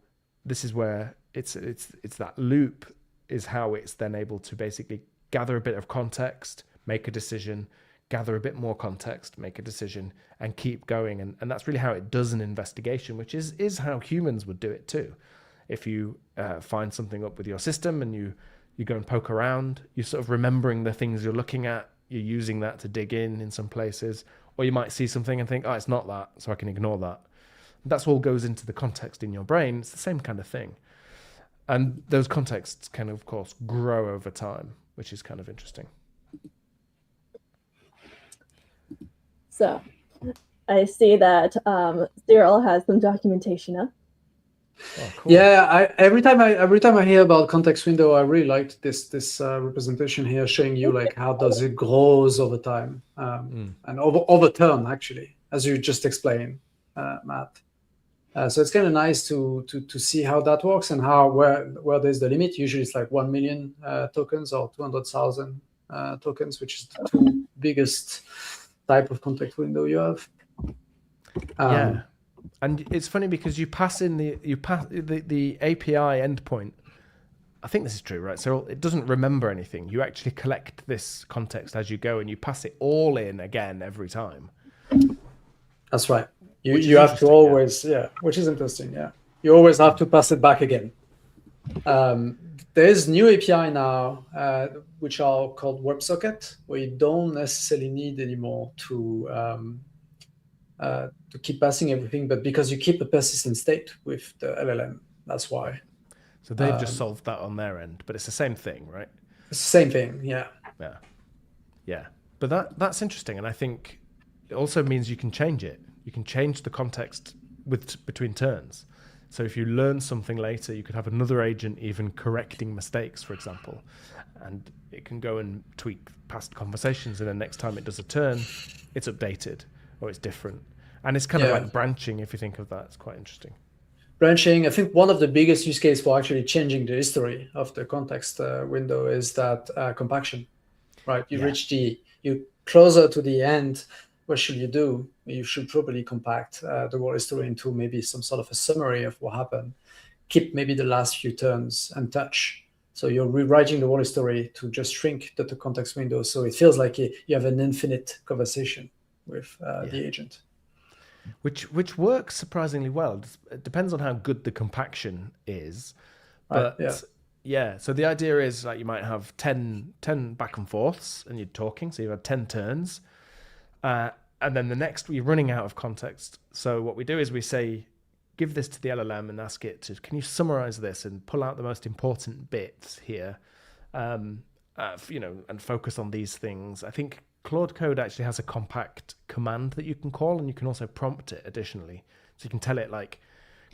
this is where it's that loop is how it's then able to basically gather a bit of context, make a decision, gather a bit more context, make a decision, and keep going. And that's really how it does an investigation, which is how humans would do it too. If you find something up with your system and you go and poke around, you're sort of remembering the things you're looking at, you're using that to dig in some places, or you might see something and think, oh, it's not that, so I can ignore that. That's all goes into the context in your brain. It's the same kind of thing. And those contexts can, of course, grow over time, which is kind of interesting. So I see that Cyril has some documentation up. Oh, cool. Yeah, every time I hear about context window, I really liked this representation here, showing you like how does it grows over time and over term, actually, as you just explained, Matt. So it's kind of nice to see how that works and where there's the limit. Usually it's like 1 million tokens or 200,000 tokens, which is the two biggest type of context window you have. Yeah, and it's funny because you pass in the API endpoint. I think this is true, right? So it doesn't remember anything. You actually collect this context as you go, and you pass it all in again every time. That's right. You have to always, which is interesting. Yeah, you always have to pass it back again. There's new API now, which are called WebSocket, where you don't necessarily need anymore to keep passing everything, but because you keep a persistent state with the LLM, that's why. So they've just solved that on their end, but it's the same thing, right? It's the same thing, yeah. Yeah. But that's interesting, and I think it also means you can change it. You can change the context between turns. So if you learn something later, you could have another agent even correcting mistakes, for example, and it can go and tweak past conversations, and then next time it does a turn, it's updated or it's different. And it's kind of like branching, if you think of that. It's quite interesting. Branching, I think one of the biggest use cases for actually changing the history of the context window is that compaction, right? You closer to the end. What should you do? You should probably compact the whole history into maybe some sort of a summary of what happened. Keep maybe the last few turns untouched. So you're rewriting the whole history to just shrink the context window. So it feels like you have an infinite conversation with the agent. Which works surprisingly well. It depends on how good the compaction is. But so the idea is like you might have 10 back and forths and you're talking. So you have 10 turns. And then the next, we're running out of context. So what we do is we say, give this to the LLM and ask it to, can you summarize this and pull out the most important bits here, and focus on these things. I think Claude Code actually has a compact command that you can call, and you can also prompt it additionally. So you can tell it like,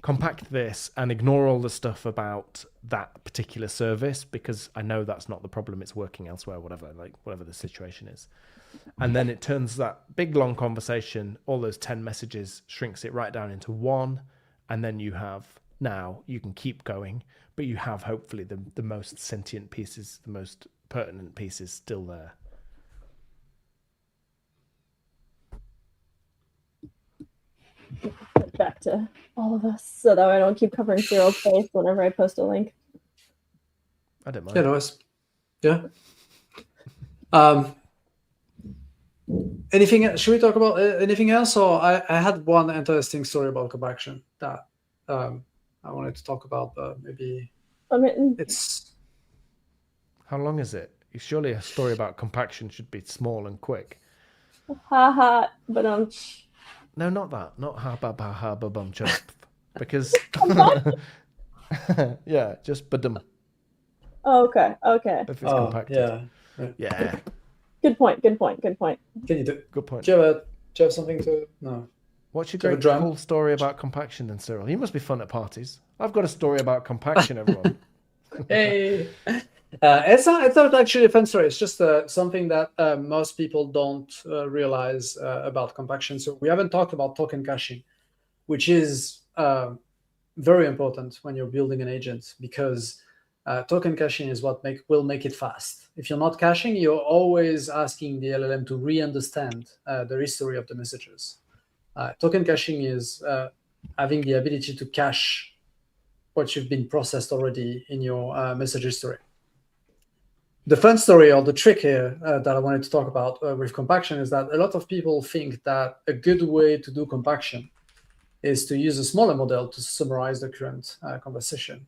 compact this and ignore all the stuff about that particular service because I know that's not the problem. It's working elsewhere, whatever the situation is. And then it turns that big long conversation, all those 10 messages, shrinks it right down into one. And then you can keep going, but you have hopefully the most sentient pieces, the most pertinent pieces still there. Back to all of us so that I don't keep covering Cyril's face whenever I post a link. I don't mind. Yeah, nice. Yeah. Anything? Should we talk about anything else? Or I had one interesting story about compaction that I wanted to talk about, but maybe it's. How long is it? Surely a story about compaction should be small and quick. Ha, but No, not that. Not ha ba ba ha ba bum chub. Because yeah, just badum. Okay. If it's compacted. Yeah. Good point. Can you do? Good point. Do you have something to? No. What's your great cool story about compaction then, Cyril? You must be fun at parties. I've got a story about compaction, everyone. Hey. It's not actually a fun story. It's just something that most people don't realize about compaction. So we haven't talked about token caching, which is very important when you're building an agent, because token caching is what will make it fast. If you're not caching, you're always asking the LLM to re-understand the history of the messages. Token caching is having the ability to cache what you've been processed already in your message history. The fun story or the trick here that I wanted to talk about with compaction is that a lot of people think that a good way to do compaction is to use a smaller model to summarize the current conversation.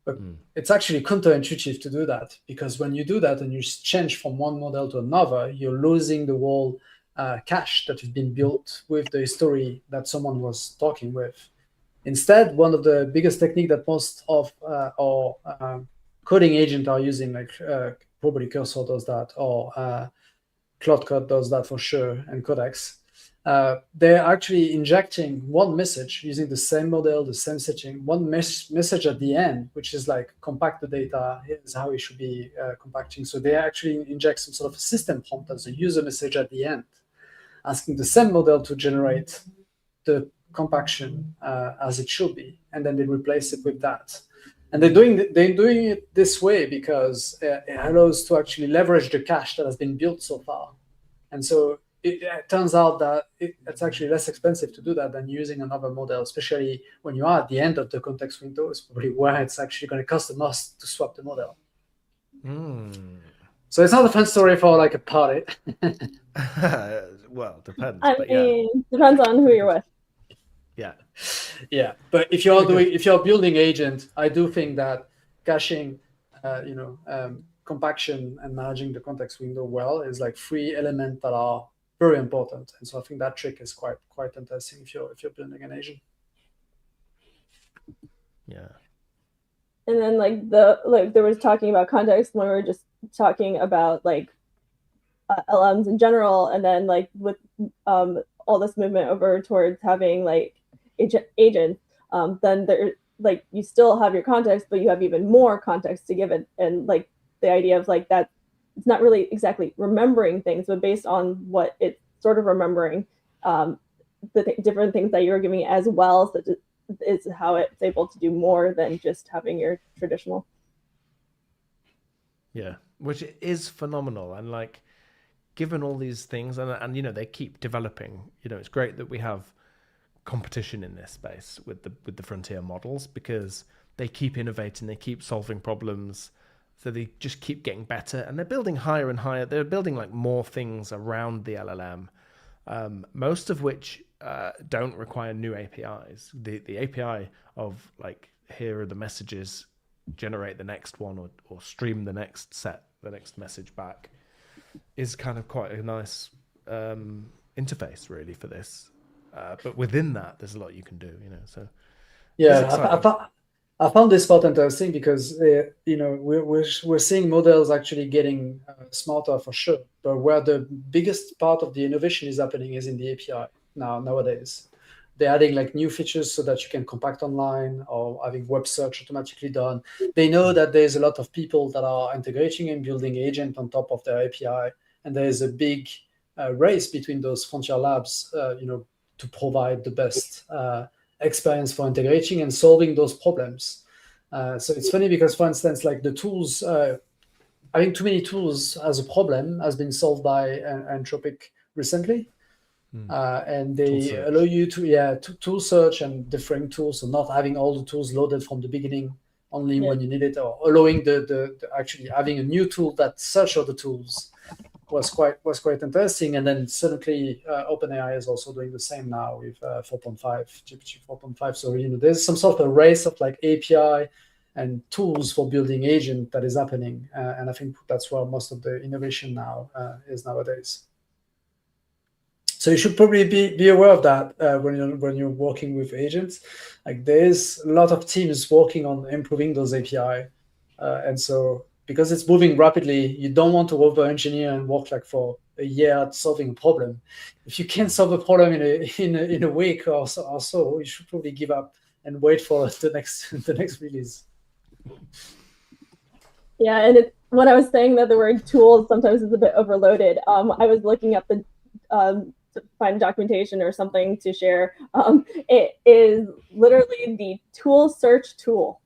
But it's actually counterintuitive to do that, because when you do that and you change from one model to another, you're losing the whole cache that has been built with the history that someone was talking with. Instead, one of the biggest techniques that most of our coding agents are using, like probably Cursor does that, or Cloud Code does that for sure, and Codex, they're actually injecting one message using the same model, the same setting, one message at the end, which is like, compact the data, here's how it should be compacting. So they actually inject some sort of system prompt as a user message at the end, asking the same model to generate the compaction as it should be, and then they replace it with that. And they're doing it this way because it allows to actually leverage the cache that has been built so far. And so it turns out that it's actually less expensive to do that than using another model, especially when you are at the end of the context window. It's probably where it's actually going to cost the most to swap the model. So it's not a fun story for like a party. Well, depends. I mean, depends on who you're with. Yeah. But if you're building agent, I do think that caching, compaction and managing the context window well is like 3 elements that are very important. And so I think that trick is quite interesting if you're building an agent. Yeah. And then there was talking about context when we were just talking about LMs in general, and then with all this movement over towards having agents, then there you still have your context, but you have even more context to give it, and the idea of that it's not really exactly remembering things, but based on what it's sort of remembering, the different things that you're giving it as well, so is how it's able to do more than just having your traditional. Yeah, which is phenomenal, and given all these things, and they keep developing. It's great that we have competition in this space with the frontier models, because they keep innovating, they keep solving problems, so they just keep getting better, and they're building higher and higher. They're building more things around the LLM, most of which don't require new APIs. The API of here are the messages, generate the next one, or stream the next message back, is kind of quite a nice interface really for this. But within that, there's a lot you can do, So yeah, I found this part interesting because we're seeing models actually getting smarter for sure, but where the biggest part of the innovation is happening is in the API nowadays. They're adding like new features so that you can compact online or having web search automatically done. They know that there's a lot of people that are integrating and building agent on top of their API, and there is a big race between those frontier labs, to provide the best experience for integrating and solving those problems. So it's funny because, for instance, like the tools, having too many tools as a problem has been solved by Anthropic recently. And they allow you to tool search and different tools, so not having all the tools loaded from the beginning, only when you need it, or allowing the actually having a new tool that search all the tools was quite interesting. And then suddenly OpenAI is also doing the same now with 4.5, GPT 4.5. So there's some sort of a race of like API and tools for building agent that is happening, and I think that's where most of the innovation now is nowadays. So you should probably be aware of that when you're working with agents. Like there's a lot of teams working on improving those API, and so because it's moving rapidly, you don't want to over-engineer and work like for a year at solving a problem. If you can't solve a problem in a week or so, you should probably give up and wait for the next release. Yeah, and when I was saying that the word tools sometimes is a bit overloaded, I was looking up the to find documentation or something to share. It is literally the tool search tool.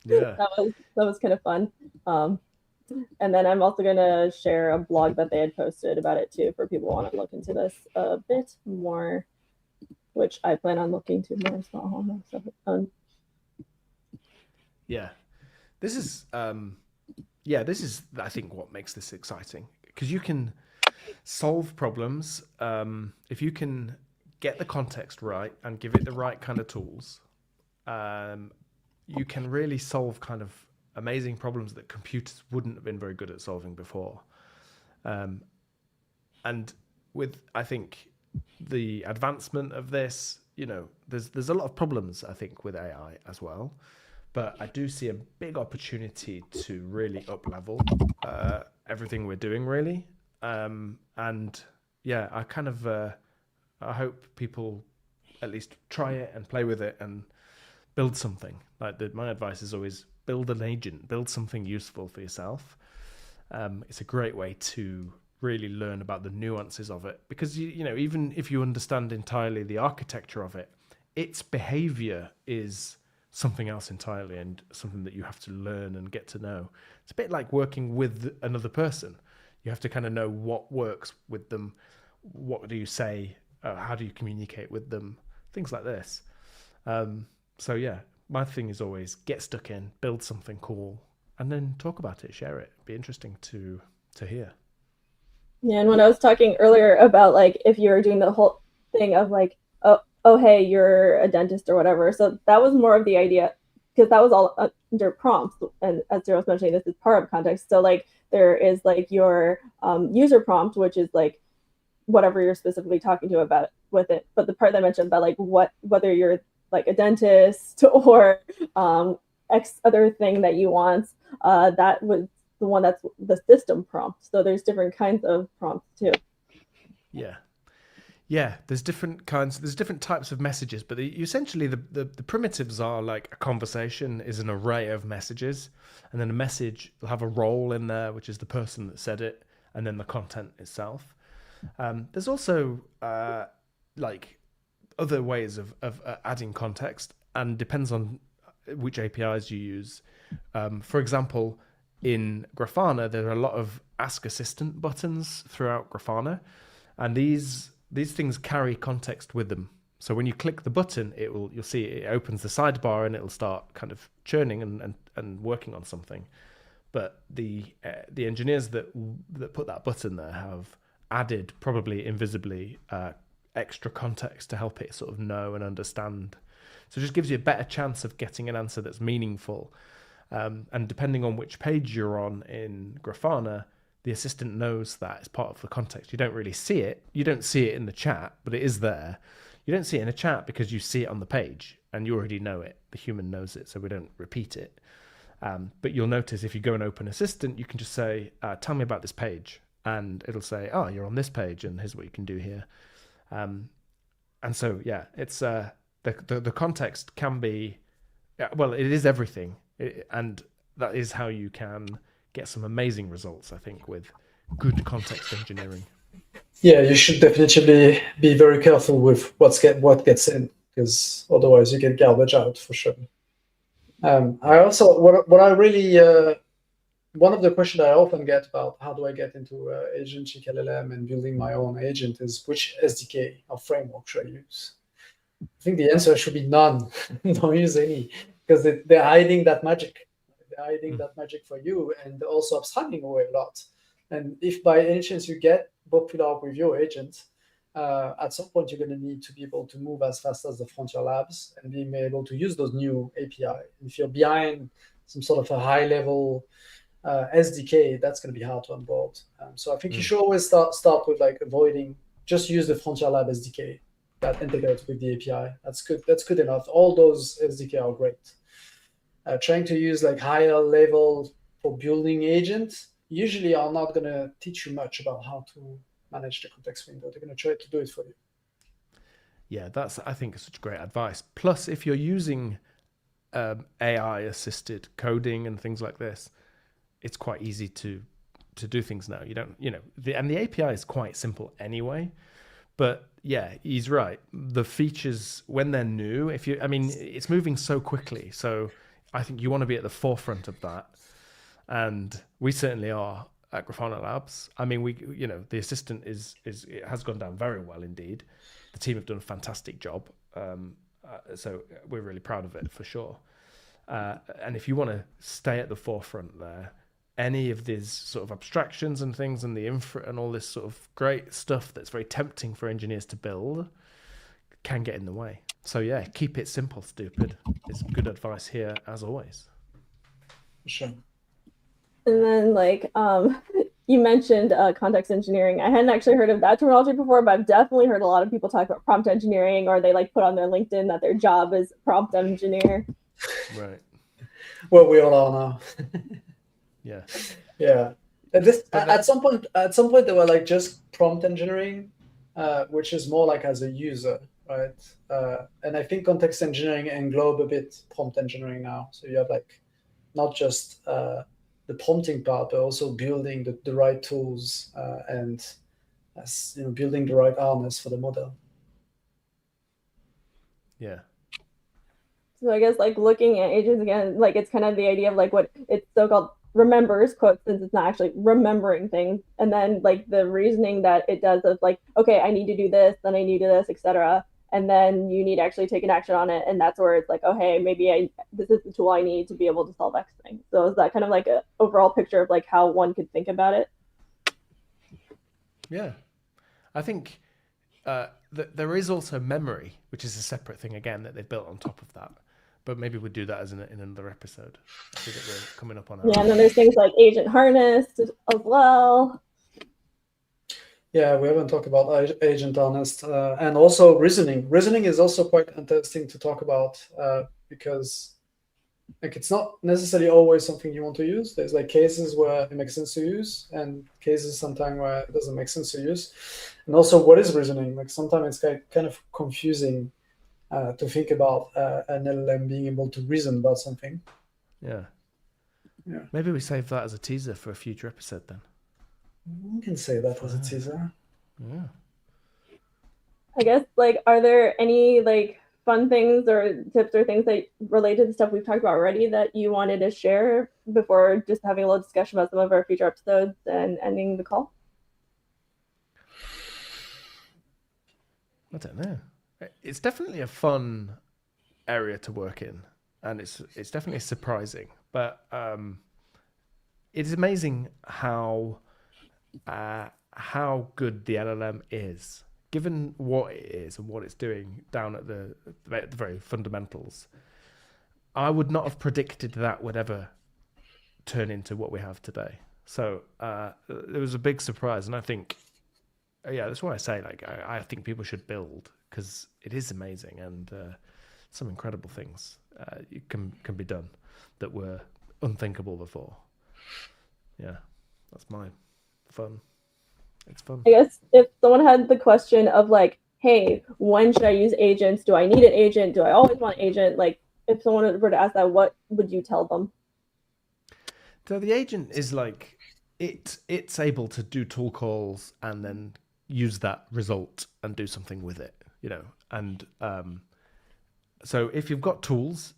Yeah, that was kind of fun. And then I'm also going to share a blog that they had posted about it too, for people who want to look into this a bit more, which I plan on looking to more as well. Yeah, this is I think what makes this exciting, because you can solve problems if you can get the context right and give it the right kind of tools. You can really solve kind of amazing problems that computers wouldn't have been very good at solving before. And with, I think, the advancement of this, there's a lot of problems, I think, with AI as well. But I do see a big opportunity to really up-level everything we're doing, really. And yeah, I hope people at least try it and play with it and build something. My advice is always build an agent, build something useful for yourself. It's a great way to really learn about the nuances of it, because even if you understand entirely the architecture of it, its behavior is something else entirely, and something that you have to learn and get to know. It's a bit like working with another person. You have to kind of know what works with them. What do you say? How do you communicate with them? Things like this. So yeah, my thing is always get stuck in, build something cool, and then talk about it, share it. It'd be interesting to hear. Yeah, and when I was talking earlier about like if you're doing the whole thing of like, oh hey, you're a dentist or whatever. So that was more of the idea, because that was all under prompts. And as Cyril was mentioning, this is part of context. So like there is like your user prompt, which is like whatever you're specifically talking to about with it. But the part that I mentioned about like whether you're like a dentist or X other thing that you want, that was the one that's the system prompt. So there's different kinds of prompts too. Yeah, there's different types of messages, but essentially the primitives are like a conversation is an array of messages, and then a message will have a role in there, which is the person that said it, and then the content itself. There's also like other ways of adding context, and depends on which APIs you use. For example, in Grafana, there are a lot of Ask Assistant buttons throughout Grafana, and these things carry context with them. So when you click the button, you'll see it opens the sidebar and it'll start kind of churning and working on something. But the engineers that put that button there have added, probably invisibly, extra context to help it sort of know and understand. So it just gives you a better chance of getting an answer that's meaningful. And depending on which page you're on in Grafana, the assistant knows that it's part of the context. You don't really see it. You don't see it in the chat, but it is there. You don't see it in a chat because you see it on the page. and you already know it. The human knows it, so we don't repeat it. But you'll notice if you go and open Assistant, you can just say, tell me about this page. And it'll say, oh, you're on this page, and here's what you can do here. And so, yeah, it's the context can be, well, it is everything. And that is how you can get some amazing results, I think, with good context engineering. Yeah, you should definitely be very careful with what gets in, because otherwise you get garbage out for sure. I also, what I really, one of the questions I often get about how do I get into Agentic LLM and building my own agent is which SDK or framework should I use? I think the answer should be none. Don't use any, because they're hiding that magic. They're hiding that magic for you, and also abstracting away a lot. And if by any chance you get popular with your agent, at some point you're going to need to be able to move as fast as the frontier labs and being able to use those new API. If you're behind some sort of a high level SDK, that's going to be hard to onboard. So I think you should always start with like avoiding, just use the frontier lab SDK that integrates with the API. That's good. That's good enough. All those SDK are great. Trying to use like higher level for building agents usually are not going to teach you much about how to manage the context window. They're going to try to do it for you. Yeah, that's, I think, such great advice. Plus, if you're using AI-assisted coding and things like this, it's quite easy to do things now. You don't, and the API is quite simple anyway. But yeah, he's right. The features, when they're new, it's moving so quickly. So I think you want to be at the forefront of that. And we certainly are at Grafana Labs. I mean, the assistant it has gone down very well indeed. The team have done a fantastic job. So we're really proud of it for sure. And if you want to stay at the forefront there, any of these sort of abstractions and things and the infra and all this sort of great stuff that's very tempting for engineers to build can get in the way. So yeah, keep it simple, stupid. It's good advice here as always. Sure. And then you mentioned context engineering. I hadn't actually heard of that terminology before, but I've definitely heard a lot of people talk about prompt engineering, or they put on their LinkedIn that their job is prompt engineer. Right. Well, we all are now. Yeah. Yeah. At some point they were just prompt engineering, which is more like as a user, right? And I think context engineering englobe a bit prompt engineering now. So you have not just the prompting part, but also building the right tools and building the right harness for the model. Yeah. So I guess looking at agents again, it's kind of the idea of what it's so-called remembers, quote, since it's not actually remembering things, and then the reasoning that it does of okay, I need to do this, then I need to do this, etc. And then you need to actually take an action on it, and that's where it's oh, hey, maybe this is the tool I need to be able to solve X thing. So is that kind of an overall picture of how one could think about it? Yeah, I think there is also memory, which is a separate thing again that they've built on top of that. But maybe we'll do that in another episode. I think that we're coming up on our and then there's things like agent harness as well. Yeah, we haven't talked about agent harness and also reasoning. Reasoning is also quite interesting to talk about because it's not necessarily always something you want to use. There's cases where it makes sense to use and cases sometimes where it doesn't make sense to use. And also, what is reasoning? Sometimes it's kind of confusing to think about an LLM being able to reason about something. Yeah. Yeah. Maybe we save that as a teaser for a future episode then. We can say that as a teaser. Yeah. I guess are there any fun things or tips or things that relate to the stuff we've talked about already that you wanted to share before just having a little discussion about some of our future episodes and ending the call? I don't know. It's definitely a fun area to work in, and it's definitely surprising. But it's amazing how good the LLM is, given what it is and what it's doing down at the very fundamentals. I would not have predicted that would ever turn into what we have today. So it was a big surprise, and I think, yeah, that's why I say I think people should build, because it is amazing, and some incredible things can be done that were unthinkable before. Yeah, that's my fun. It's fun. I guess if someone had the question of like, hey, when should I use agents? Do I need an agent? Do I always want an agent? Like, if someone were to ask that, what would you tell them? So the agent is like, it's able to do tool calls and then use that result and do something with it, you know. And so if you've got tools,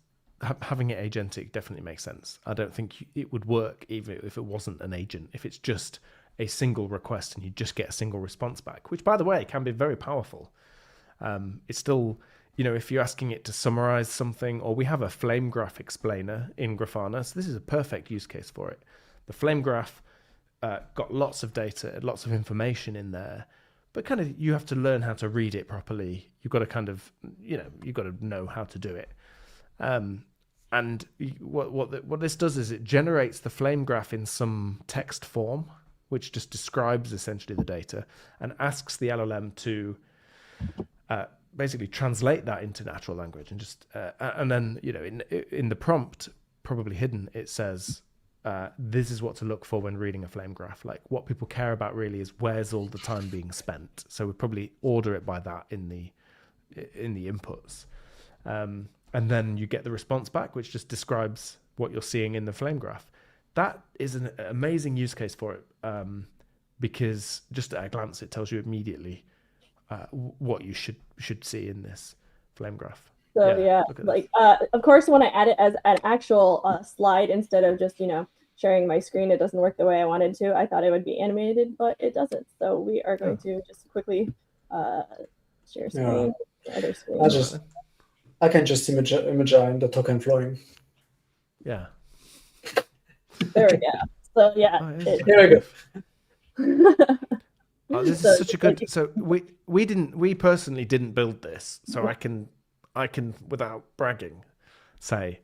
having it agentic definitely makes sense. I don't think it would work even if it wasn't an agent. If it's just a single request and you just get a single response back, which by the way can be very powerful. It's still, you know, if you're asking it to summarize something, or we have a flame graph explainer in Grafana, so this is a perfect use case for it. The flame graph got lots of data, lots of information in there, but kind of you have to learn how to read it properly. You've got to kind of, you know, you've got to know how to do it. And what this does is it generates the flame graph in some text form, which just describes essentially the data, and asks the LLM to basically translate that into natural language, and just and then, you know, in the prompt, probably hidden, it says this is what to look for when reading a flame graph. Like, what people care about really is where's all the time being spent. So we probably order it by that in the inputs, and then you get the response back, which just describes what you're seeing in the flame graph. That is an amazing use case for it, because just at a glance, it tells you immediately what you should see in this flame graph. So yeah, like of course, when I add it as an actual slide instead of just, you know, sharing my screen, it doesn't work the way I wanted to. I thought it would be animated, but it doesn't. So we are going to just quickly share screen. Other screen. I can just imagine the token flowing. Yeah. There we go. So yeah. Here we go. Oh, this is such a good. So we personally didn't build this, so I can without bragging say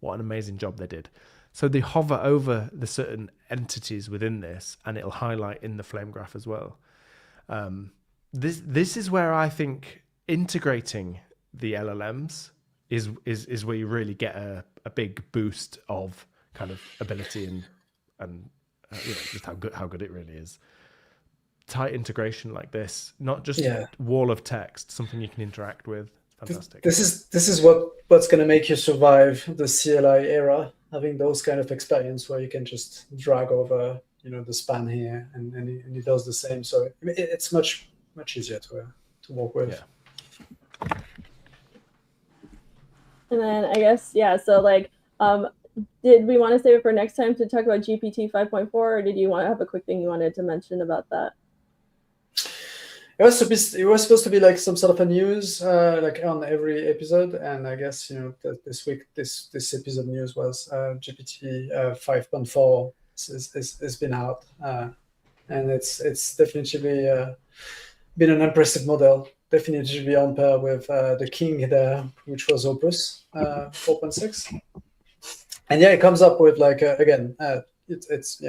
what an amazing job they did. So they hover over the certain entities within this, and it'll highlight in the flame graph as well. This is where I think integrating the LLMs is where you really get a big boost of kind of ability and you know, just how good it really is. Tight integration like this, not just wall of text, something you can interact with. Fantastic. This is what's going to make you survive the CLI era, having those kind of experience where you can just drag over, you know, the span here, and it does the same. So it's much easier to work with. Yeah. And then I guess, yeah, so like, did we want to save it for next time to talk about GPT 5.4, or did you want to have a quick thing you wanted to mention about that? It was supposed to be like some sort of a news, like on every episode, and I guess, you know, this week this episode news was GPT 5.4 has been out, and it's definitely been an impressive model. Definitely on par with the king there, which was Opus 4.6. And yeah, it comes up with like again, it's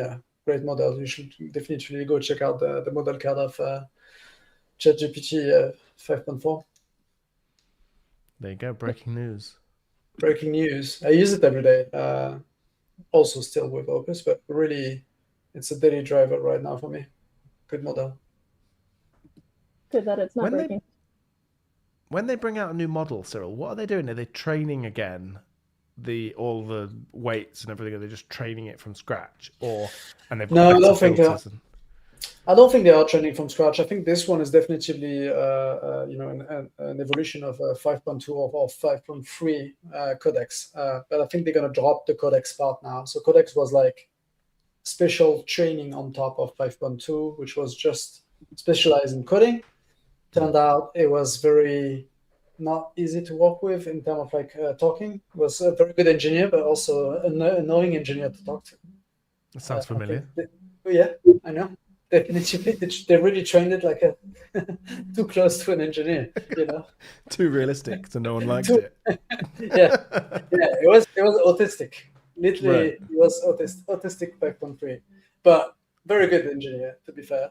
great model. You should definitely go check out the model card of ChatGPT 5.4. There you go, breaking news. Breaking news. I use it every day. Also still with Opus, but really, it's a daily driver right now for me. Good model. Good that it's not breaking. When they bring out a new model, Cyril, what are they doing? Are they training again all the weights and everything? Are they just training it from scratch, and they've got I don't think they are training from scratch. I think this one is definitely you know, an evolution of 5.2 or 5.3 codex. But I think they're going to drop the codex part now. So codex was like special training on top of 5.2, which was just specialized in coding. Turned out it was very not easy to work with in terms of like talking. It was a very good engineer, but also an annoying engineer to talk to. That sounds familiar. Yeah, I know. Definitely, they really trained it like too close to an engineer, you know. Too realistic, so no one liked it. yeah, it was autistic. Literally, right. It was autistic 5.3, but very good engineer, to be fair.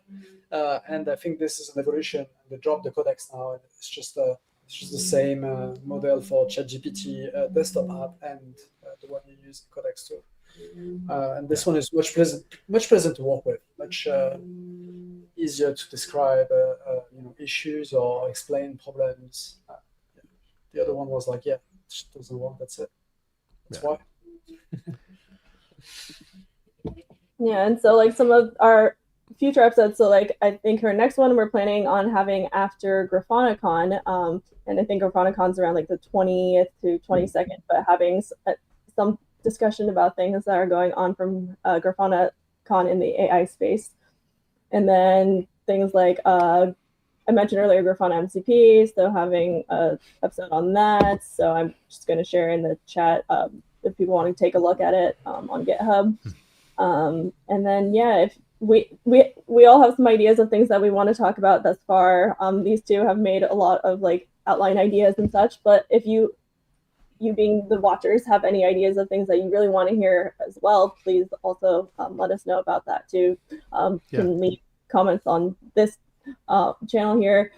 And I think this is an evolution. They dropped the codex now, and it's just It's just the same model for ChatGPT desktop app and the one you use in Codex too. And this one is much pleasant to work with, much easier to describe issues or explain problems. The other one was like, yeah, it doesn't work. That's it. That's why. Yeah, and so like some of our future episodes, so like I think our next one we're planning on having after GrafanaCon, and I think GrafanaCon's around like the 20th to 22nd, but having some discussion about things that are going on from GrafanaCon in the AI space. And then things like I mentioned earlier Grafana MCP, so having an episode on that. So I'm just going to share in the chat if people want to take a look at it on GitHub. And then if we all have some ideas of things that we want to talk about thus far. These two have made a lot of like outline ideas and such, but if you being the watchers have any ideas of things that you really want to hear as well, please also let us know about that too. Can leave comments on this channel here.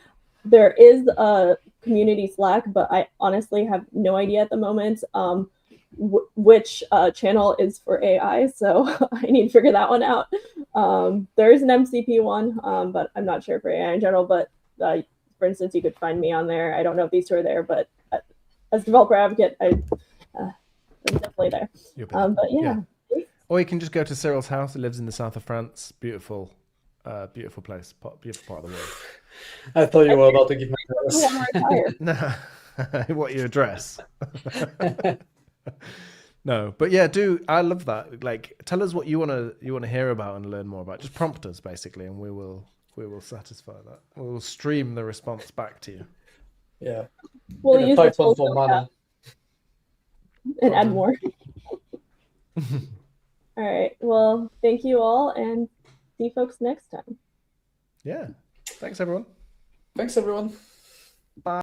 There is a community Slack, but I honestly have no idea at the moment which channel is for AI, so I need to figure that one out. There is an MCP one, but I'm not sure for AI in general, but for instance, you could find me on there. I don't know if these two are there, but as developer advocate, I'm definitely there. But yeah. Or you can just go to Cyril's house. He lives in the south of France. Beautiful place, beautiful part of the world. I thought you were about to give my address. No, what your address? No, but yeah, I love that. Like, tell us what you want to hear about and learn more about. Just prompt us basically, and we will satisfy that. We will stream the response back to you. Yeah. We'll use Python for mana and add more. All right. Well, thank you all, and see you folks next time. Yeah. Thanks, everyone. Thanks, everyone. Bye.